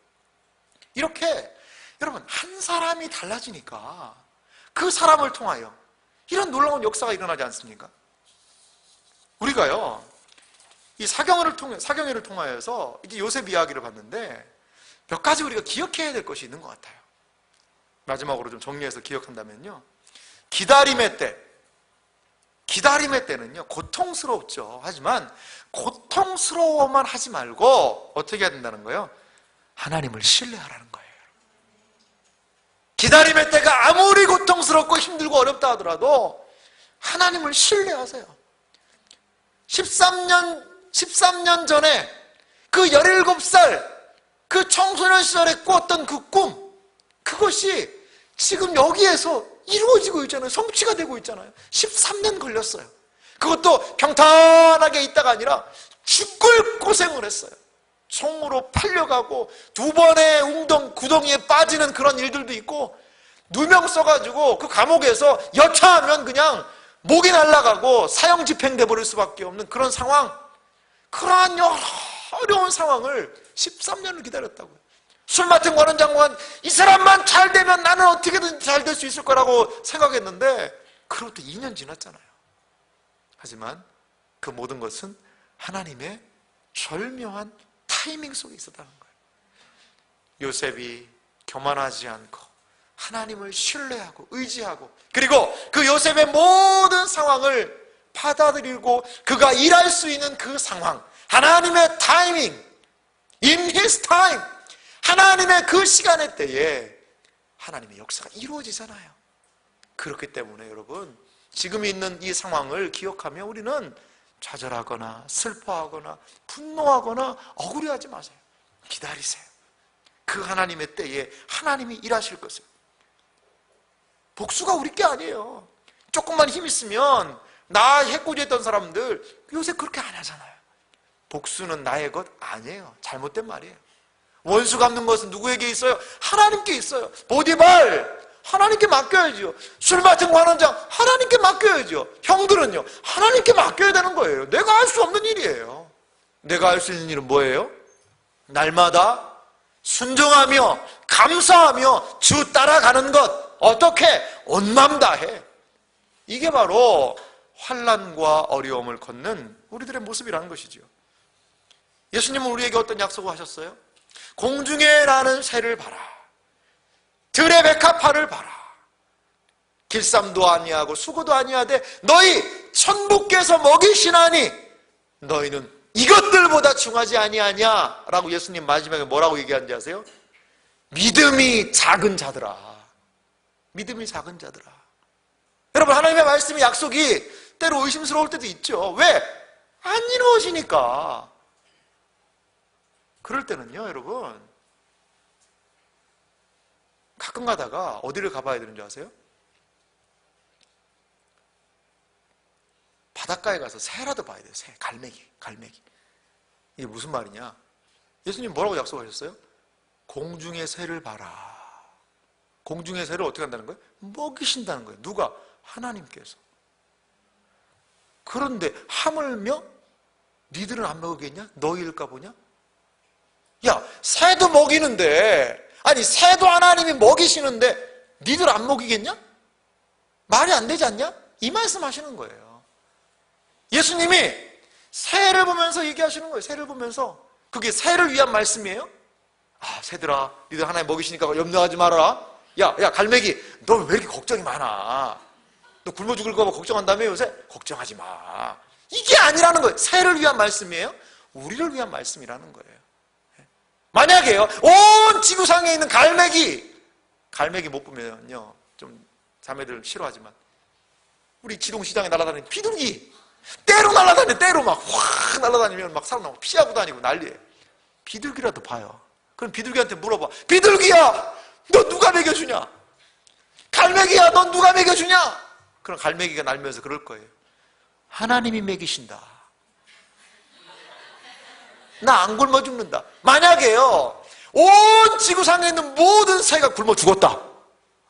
이렇게 여러분, 한 사람이 달라지니까 그 사람을 통하여 이런 놀라운 역사가 일어나지 않습니까? 우리가요, 이 사경회를 통하여서 이게 요셉 이야기를 봤는데 몇 가지 우리가 기억해야 될 것이 있는 것 같아요. 마지막으로 좀 정리해서 기억한다면요, 기다림의 때는요 고통스럽죠. 하지만 고통스러워만 하지 말고 어떻게 해야 된다는 거예요? 하나님을 신뢰하라는 거예요. 기다림의 때가 아무리 고통스럽고 힘들고 어렵다 하더라도 하나님을 신뢰하세요. 13년 전에 그 17살 그 청소년 시절에 꾸었던 그 꿈, 그것이 지금 여기에서 이루어지고 있잖아요. 성취가 되고 있잖아요. 13년 걸렸어요. 그것도 평탄하게 있다가 아니라 죽을 고생을 했어요. 총으로 팔려가고 2번의 구덩이에 빠지는 그런 일들도 있고, 누명 써가지고 그 감옥에서 여차하면 그냥 목이 날아가고 사형 집행돼 버릴 수밖에 없는 그런 상황, 그러한 어려운 상황을 13년을 기다렸다고요. 술 맡은 관원 장관, 이 사람만 잘 되면 나는 어떻게든 잘 될 수 있을 거라고 생각했는데 그로부터 2년 지났잖아요. 하지만 그 모든 것은 하나님의 절묘한 타이밍 속에 있었다는 거예요. 요셉이 교만하지 않고 하나님을 신뢰하고 의지하고, 그리고 그 요셉의 모든 상황을 받아들이고 그가 일할 수 있는 그 상황, 하나님의 타이밍, in his time, 하나님의 그 시간의 때에 하나님의 역사가 이루어지잖아요. 그렇기 때문에 여러분, 지금 있는 이 상황을 기억하며 우리는 좌절하거나 슬퍼하거나 분노하거나 억울해하지 마세요. 기다리세요. 그 하나님의 때에 하나님이 일하실 것을. 복수가 우리 게 아니에요. 조금만 힘 있으면, 나 해코지했던 사람들 요새 그렇게 안 하잖아요. 복수는 나의 것 아니에요. 잘못된 말이에요. 원수 갚는 것은 누구에게 있어요? 하나님께 있어요. 보디발 하나님께 맡겨야죠. 술 맡은 관원장 하나님께 맡겨야죠. 형들은요 하나님께 맡겨야 되는 거예요. 내가 할 수 없는 일이에요. 내가 할 수 있는 일은 뭐예요? 날마다 순종하며 감사하며 주 따라가는 것. 어떻게? 온 맘 다해. 이게 바로 환난과 어려움을 걷는 우리들의 모습이라는 것이죠. 예수님은 우리에게 어떤 약속을 하셨어요? 공중에 나는 새를 봐라, 들의 백합화를 봐라. 길쌈도 아니하고 수고도 아니하되 너희 천부께서 먹이시나니 너희는 이것들보다 중하지 아니하냐 라고 예수님 마지막에 뭐라고 얘기하는지 아세요? 믿음이 작은 자들아. 믿음이 작은 자들아. 여러분, 하나님의 말씀의 약속이 때로 의심스러울 때도 있죠. 왜? 안 이루어지니까. 그럴 때는요 여러분, 가끔 가다가 어디를 가봐야 되는지 아세요? 바닷가에 가서 새라도 봐야 돼요. 새, 갈매기. 이게 무슨 말이냐? 예수님 뭐라고 약속하셨어요? 공중의 새를 봐라. 공중의 새를 어떻게 한다는 거예요? 먹이신다는 거예요. 누가? 하나님께서. 그런데 하물며 니들은 안 먹이겠냐? 너희일까 보냐? 야, 새도 먹이는데, 아니 새도 하나님이 먹이시는데 니들 안 먹이겠냐? 말이 안 되지 않냐? 이 말씀 하시는 거예요. 예수님이 새를 보면서 얘기하시는 거예요. 새를 보면서. 그게 새를 위한 말씀이에요? 아, 새들아, 니들 하나님 먹이시니까 염려하지 말아라. 야, 갈매기, 너 왜 이렇게 걱정이 많아? 너 굶어 죽을까 봐 걱정한다며 요새? 걱정하지 마. 이게 아니라는 거예요. 새를 위한 말씀이에요? 우리를 위한 말씀이라는 거예요. 만약에요, 온 지구상에 있는 갈매기 못 보면요, 좀 자매들 싫어하지만 우리 지동시장에 날아다니는 비둘기, 때로 날아다니는, 때로 막 확 날아다니면 막 사람 막 피하고 다니고 난리예요. 비둘기라도 봐요. 그럼 비둘기한테 물어봐. 비둘기야, 너 누가 먹여주냐? 갈매기야, 넌 누가 먹여주냐? 그럼 갈매기가 날면서 그럴 거예요. 하나님이 먹이신다. 나 안 굶어 죽는다. 만약에요, 온 지구상에 있는 모든 새가 굶어 죽었다.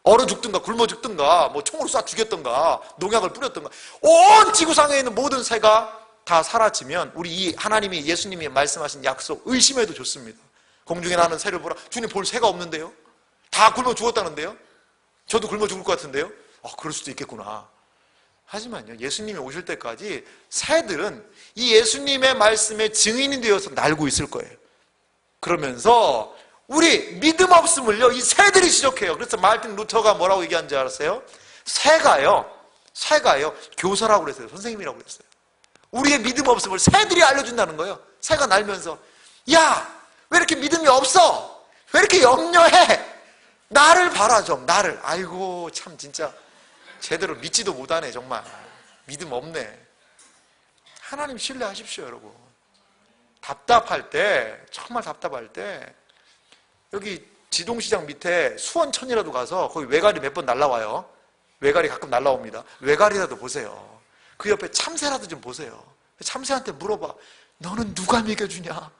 얼어 죽든가 굶어 죽든가 뭐 총으로 쏴 죽였든가 농약을 뿌렸든가 온 지구상에 있는 모든 새가 다 사라지면 우리 이 하나님이, 예수님이 말씀하신 약속 의심해도 좋습니다. 공중에 나는 새를 보라. 주님, 볼 새가 없는데요? 다 굶어 죽었다는데요? 저도 굶어 죽을 것 같은데요? 그럴 수도 있겠구나. 하지만요, 예수님이 오실 때까지 새들은 이 예수님의 말씀에 증인이 되어서 날고 있을 거예요. 그러면서 우리 믿음 없음을요, 이 새들이 지적해요. 그래서 마르틴 루터가 뭐라고 얘기한지 알았어요? 새가요 교사라고 그랬어요. 선생님이라고 그랬어요. 우리의 믿음 없음을 새들이 알려준다는 거예요. 새가 날면서, 야, 왜 이렇게 믿음이 없어? 왜 이렇게 염려해? 나를 봐라 좀, 나를. 아이고, 참 진짜 제대로 믿지도 못하네. 정말 믿음 없네. 하나님 신뢰하십시오. 여러분, 답답할 때, 정말 답답할 때 여기 지동시장 밑에 수원천이라도 가서 거기 외가리 몇 번 날라와요. 외가리 가끔 날라옵니다. 외가리라도 보세요. 그 옆에 참새라도 좀 보세요. 참새한테 물어봐. 너는 누가 먹여주냐?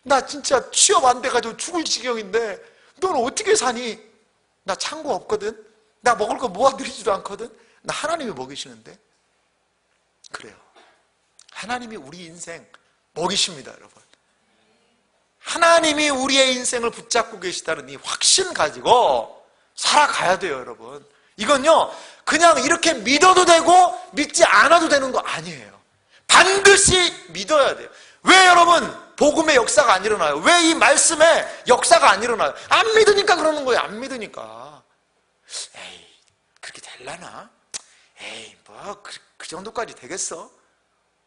나 진짜 취업 안 돼가지고 죽을 지경인데 너는 어떻게 사니? 나 창고 없거든. 나 먹을 거 모아드리지도 않거든. 나 하나님이 먹이시는데. 그래요, 하나님이 우리 인생 먹이십니다. 여러분, 하나님이 우리의 인생을 붙잡고 계시다는 이 확신 가지고 살아가야 돼요. 여러분, 이건요 그냥 이렇게 믿어도 되고 믿지 않아도 되는 거 아니에요. 반드시 믿어야 돼요. 왜 여러분 복음의 역사가 안 일어나요? 왜 이 말씀의 역사가 안 일어나요? 안 믿으니까 그러는 거예요. 안 믿으니까. 에이, 그렇게 될라나? 에이, 뭐 그 정도까지 되겠어?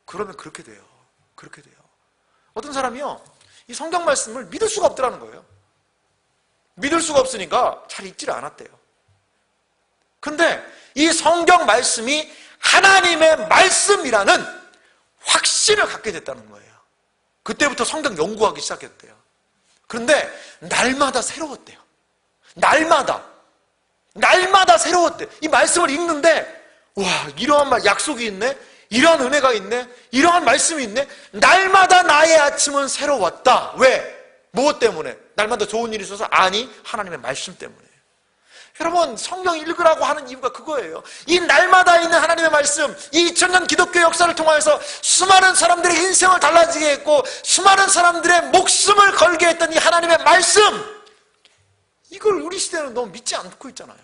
그러면 그렇게 돼요. 그렇게 돼요. 어떤 사람이요, 이 성경 말씀을 믿을 수가 없더라는 거예요. 믿을 수가 없으니까 잘 읽지를 않았대요. 근데 이 성경 말씀이 하나님의 말씀이라는 확신을 갖게 됐다는 거예요. 그때부터 성경 연구하기 시작했대요. 그런데 날마다 새로웠대요. 날마다 새로웠대요. 이 말씀을 읽는데, 와, 이러한 말, 약속이 있네? 이러한 은혜가 있네? 이러한 말씀이 있네? 날마다 나의 아침은 새로웠다. 왜? 무엇 때문에? 날마다 좋은 일이 있어서? 아니, 하나님의 말씀 때문에. 여러분, 성경 읽으라고 하는 이유가 그거예요. 이 날마다 있는 하나님의 말씀, 이 2000년 기독교 역사를 통해서 수많은 사람들의 인생을 달라지게 했고 수많은 사람들의 목숨을 걸게 했던 이 하나님의 말씀, 이걸 우리 시대는 너무 믿지 않고 있잖아요.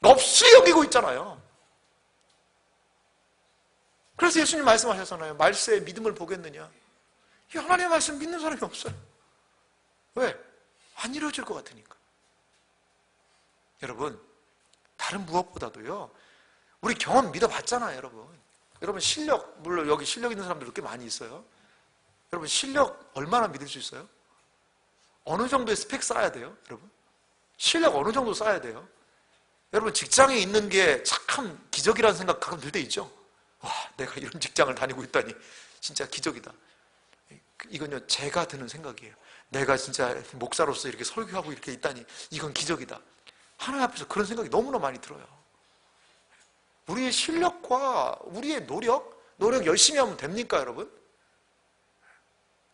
없이 여기고 있잖아요. 그래서 예수님 말씀하셨잖아요. 말세에 믿음을 보겠느냐? 이 하나님의 말씀 믿는 사람이 없어요. 왜? 안 이루어질 것 같으니까. 여러분, 다른 무엇보다도요, 우리 경험 믿어봤잖아요. 여러분 실력, 물론 여기 실력 있는 사람들 꽤 많이 있어요. 여러분 실력 얼마나 믿을 수 있어요? 어느 정도의 스펙 쌓아야 돼요? 여러분 실력 어느 정도 쌓아야 돼요? 여러분 직장에 있는 게 참 기적이라는 생각 가끔 들 때 있죠. 와, 내가 이런 직장을 다니고 있다니 진짜 기적이다. 이건요 제가 드는 생각이에요. 내가 진짜 목사로서 이렇게 설교하고 이렇게 있다니 이건 기적이다. 하나님 앞에서 그런 생각이 너무나 많이 들어요. 우리의 실력과 우리의 노력 열심히 하면 됩니까, 여러분?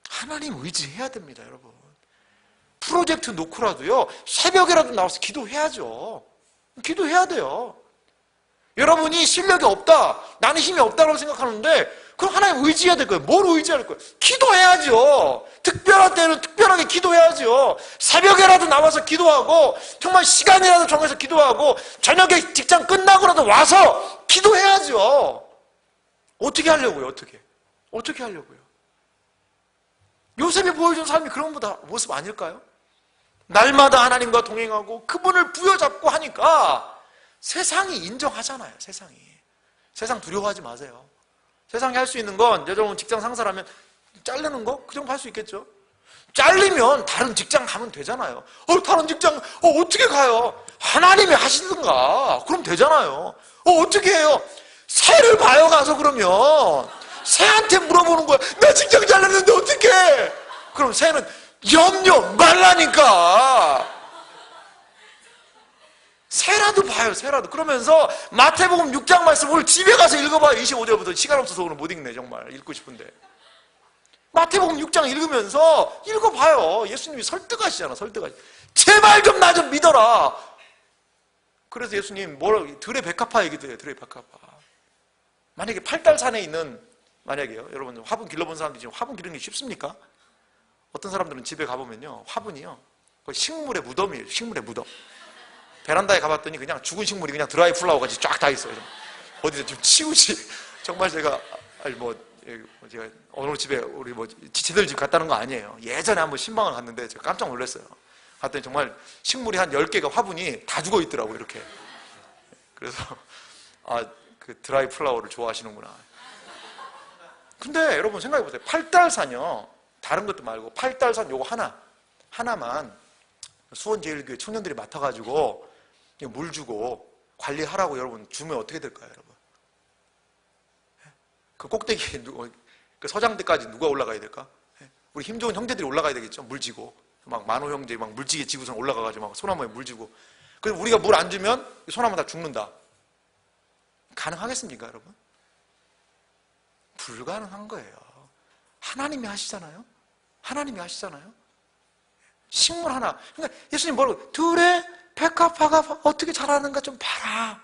하나님 의지해야 됩니다, 여러분. 프로젝트 놓고라도요, 새벽에라도 나와서 기도해야죠. 기도해야 돼요. 여러분이 실력이 없다, 나는 힘이 없다고 생각하는데, 그럼 하나님 의지해야 될 거예요. 뭘 의지할 거예요? 기도해야죠. 특별한 때는 특별하게 기도해야죠. 새벽에라도 나와서 기도하고, 정말 시간이라도 정해서 기도하고, 저녁에 직장 끝나고라도 와서 기도해야죠. 어떻게 하려고요? 어떻게 하려고요? 요셉이 보여준 삶이 그런 모습 아닐까요? 날마다 하나님과 동행하고 그분을 부여잡고 하니까 세상이 인정하잖아요. 세상 두려워하지 마세요. 세상에 할 수 있는 건 여러분 직장 상사라면 자르는 거? 그 정도 할 수 있겠죠? 잘리면 다른 직장 가면 되잖아요. 다른 직장 어떻게 가요? 하나님이 하시든가 그럼 되잖아요. 어떻게 해요? 새를 봐요 가서. 그러면 새한테 물어보는 거야. 나 직장 잘렸는데 어떡해? 그럼 새는 염려 말라니까. 새라도 봐요. 새라도. 그러면서 마태복음 6장 말씀 오늘 집에 가서 읽어봐요. 25절부터. 시간 없어서 오늘 못 읽네. 정말 읽고 싶은데. 마태복음 6장 읽으면서 읽어봐요. 예수님이 설득하시잖아. 제발 좀 나 좀 믿어라. 그래서 예수님 들의 백합화 얘기도 해요. 들의 백합화. 만약에 팔달산에 있는, 만약에요, 여러분 화분 길러본 사람들이 지금 화분 기르는 게 쉽습니까? 어떤 사람들은 집에 가보면요, 화분이요, 거의 식물의 무덤이에요. 식물의 무덤. 베란다에 가봤더니 그냥 죽은 식물이 그냥 드라이 플라워 같이 쫙 다 있어요. 어디서 좀 치우지. 정말 제가 제가 어느 집에 우리 지체들 집 갔다는 거 아니에요. 예전에 한번 신방을 갔는데 제가 깜짝 놀랐어요. 갔더니 정말 식물이 한 10개가 화분이 다 죽어 있더라고, 이렇게. 그래서 그 드라이 플라워를 좋아하시는구나. 근데 여러분 생각해 보세요. 팔달산이요, 다른 것도 말고 팔달산 요거 하나만 수원제일교회 청년들이 맡아가지고 물 주고 관리하라고 여러분 주면 어떻게 될까요, 여러분? 그 꼭대기에 그 서장대까지 누가 올라가야 될까? 우리 힘 좋은 형제들이 올라가야 되겠죠. 물 지고 막 만호 형제 막 물지게 지고선 올라가가지고 막 소나무에 물 지고. 그래서 우리가 물 안 주면 소나무 다 죽는다. 가능하겠습니까, 여러분? 불가능한 거예요. 하나님이 하시잖아요. 식물 하나. 그러니까 예수님 뭐라고? 들의 백합화가 어떻게 자라는가 좀 봐라.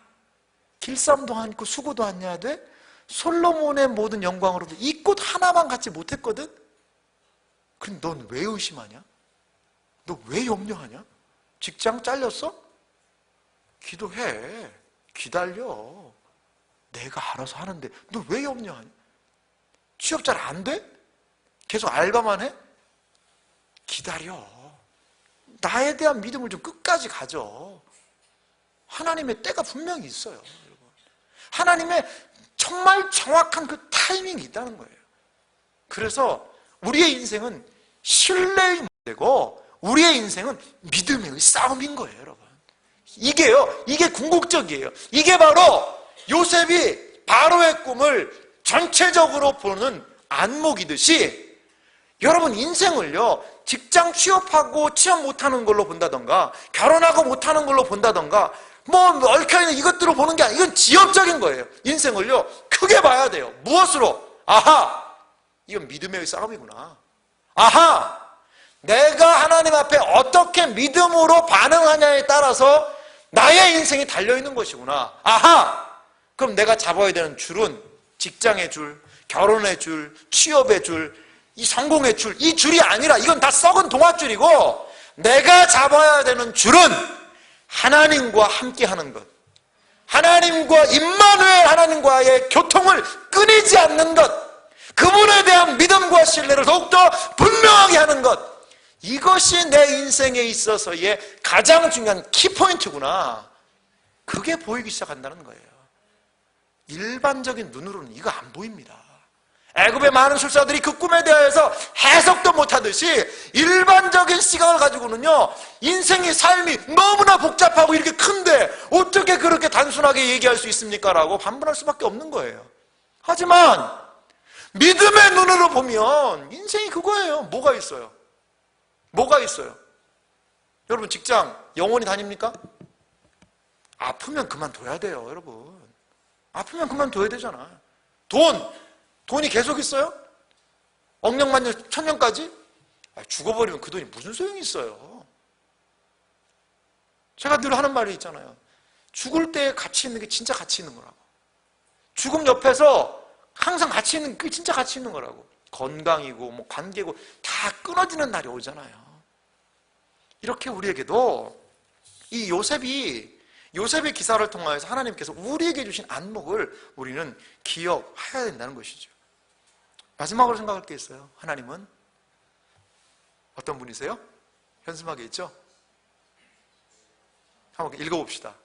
길쌈도 않고 수고도 안 해야 돼. 솔로몬의 모든 영광으로도 이 꽃 하나만 갖지 못했거든? 그럼 넌 왜 의심하냐? 너 왜 염려하냐? 직장 잘렸어? 기도해. 기다려. 내가 알아서 하는데 너 왜 염려하냐? 취업 잘 안 돼? 계속 알바만 해? 기다려. 나에 대한 믿음을 좀 끝까지 가져. 하나님의 때가 분명히 있어요, 여러분. 하나님의 정말 정확한 그 타이밍이 있다는 거예요. 그래서 우리의 인생은 신뢰의 문제고 우리의 인생은 믿음의 싸움인 거예요, 여러분. 이게 궁극적이에요. 이게 바로 요셉이 바로의 꿈을 전체적으로 보는 안목이듯이 여러분 인생을요, 직장 취업하고 취업 못하는 걸로 본다던가 결혼하고 못하는 걸로 본다던가 얽혀있는 이것들로 보는 게 아니라 이건 지엽적인 거예요. 인생을요 크게 봐야 돼요. 무엇으로? 아하, 이건 믿음의 싸움이구나. 아하, 내가 하나님 앞에 어떻게 믿음으로 반응하냐에 따라서 나의 인생이 달려있는 것이구나. 아하, 그럼 내가 잡아야 되는 줄은 직장의 줄, 결혼의 줄, 취업의 줄, 이 성공의 줄, 이 줄이 아니라 이건 다 썩은 동아줄이고 내가 잡아야 되는 줄은 하나님과 함께하는 것, 하나님과 임마누엘 하나님과의 교통을 끊이지 않는 것, 그분에 대한 믿음과 신뢰를 더욱더 분명하게 하는 것, 이것이 내 인생에 있어서의 가장 중요한 키포인트구나. 그게 보이기 시작한다는 거예요. 일반적인 눈으로는 이거 안 보입니다. 애굽의 많은 술사들이 그 꿈에 대해서 해석도 못하듯이 일반적인 시각을 가지고는요, 인생의 삶이 너무나 복잡하고 이렇게 큰데 어떻게 그렇게 단순하게 얘기할 수 있습니까? 라고 반문할 수밖에 없는 거예요. 하지만 믿음의 눈으로 보면 인생이 그거예요. 뭐가 있어요? 여러분 직장 영원히 다닙니까? 아프면 그만둬야 돼요, 여러분. 아프면 그만둬야 되잖아. 돈이 계속 있어요? 억년만년 천년까지? 죽어버리면 그 돈이 무슨 소용이 있어요? 제가 늘 하는 말이 있잖아요. 죽을 때 가치 있는 게 진짜 가치 있는 거라고. 죽음 옆에서 항상 가치 있는 게 진짜 가치 있는 거라고. 건강이고 관계고 다 끊어지는 날이 오잖아요. 이렇게 우리에게도 이 요셉이 요셉의 기사를 통하여서 하나님께서 우리에게 주신 안목을 우리는 기억해야 된다는 것이죠. 마지막으로 생각할 게 있어요. 하나님은 어떤 분이세요? 현수막에 있죠? 한번 읽어봅시다.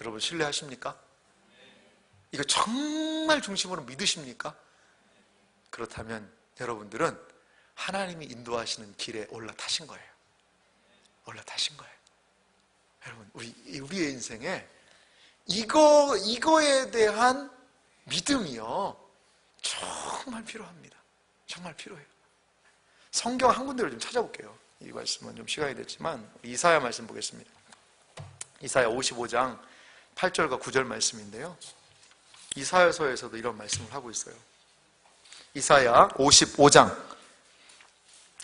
여러분 신뢰하십니까? 이거 정말 중심으로 믿으십니까? 그렇다면 여러분들은 하나님이 인도하시는 길에 올라타신 거예요. 올라타신 거예요. 여러분 우리의 인생에 이거에 대한 믿음이요 정말 필요합니다. 정말 필요해요. 성경 한 군데를 좀 찾아볼게요. 이 말씀은 좀 시간이 됐지만 이사야 말씀 보겠습니다. 이사야 55장 8절과 9절 말씀인데요, 이사야서에서도 이런 말씀을 하고 있어요. 이사야 55장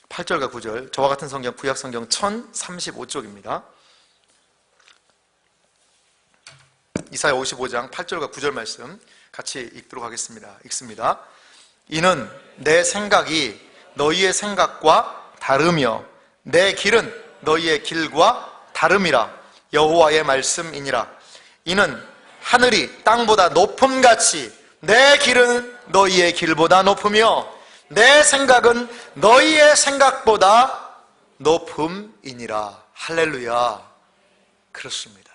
8절과 9절, 저와 같은 성경 구약성경 1035쪽입니다. 이사야 55장 8절과 9절 말씀 같이 읽도록 하겠습니다. 읽습니다. 이는 내 생각이 너희의 생각과 다르며 내 길은 너희의 길과 다름이라. 여호와의 말씀이니라. 이는 하늘이 땅보다 높음같이 내 길은 너희의 길보다 높으며 내 생각은 너희의 생각보다 높음이니라. 할렐루야. 그렇습니다.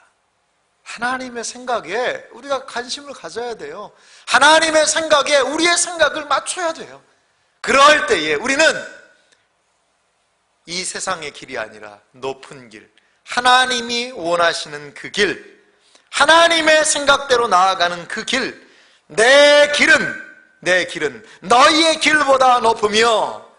하나님의 생각에 우리가 관심을 가져야 돼요. 하나님의 생각에 우리의 생각을 맞춰야 돼요. 그럴 때에 우리는 이 세상의 길이 아니라 높은 길, 하나님이 원하시는 그 길, 하나님의 생각대로 나아가는 그 길, 내 길은 너희의 길보다 높으며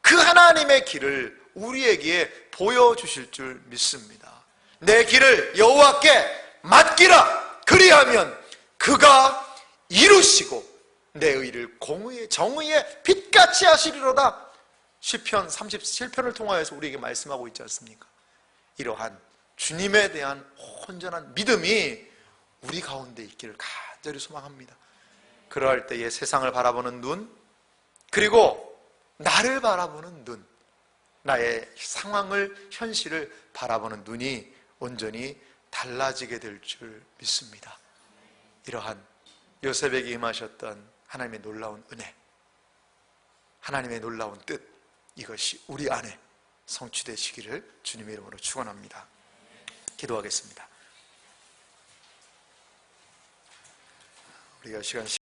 그 하나님의 길을 우리에게 보여주실 줄 믿습니다. 내 길을 여호와께 맡기라. 그리하면 그가 이루시고 내 의를 공의의 정의의 빛같이 하시리로다. 시편 37편을 통하여서 우리에게 말씀하고 있지 않습니까? 이러한 주님에 대한 온전한 믿음이 우리 가운데 있기를 간절히 소망합니다. 그러할 때에 세상을 바라보는 눈, 그리고 나를 바라보는 눈, 나의 상황을, 현실을 바라보는 눈이 온전히 달라지게 될 줄 믿습니다. 이러한 요셉에게 임하셨던 하나님의 놀라운 은혜, 하나님의 놀라운 뜻, 이것이 우리 안에 성취되시기를 주님의 이름으로 축원합니다. 기도하겠습니다. 우리가 시간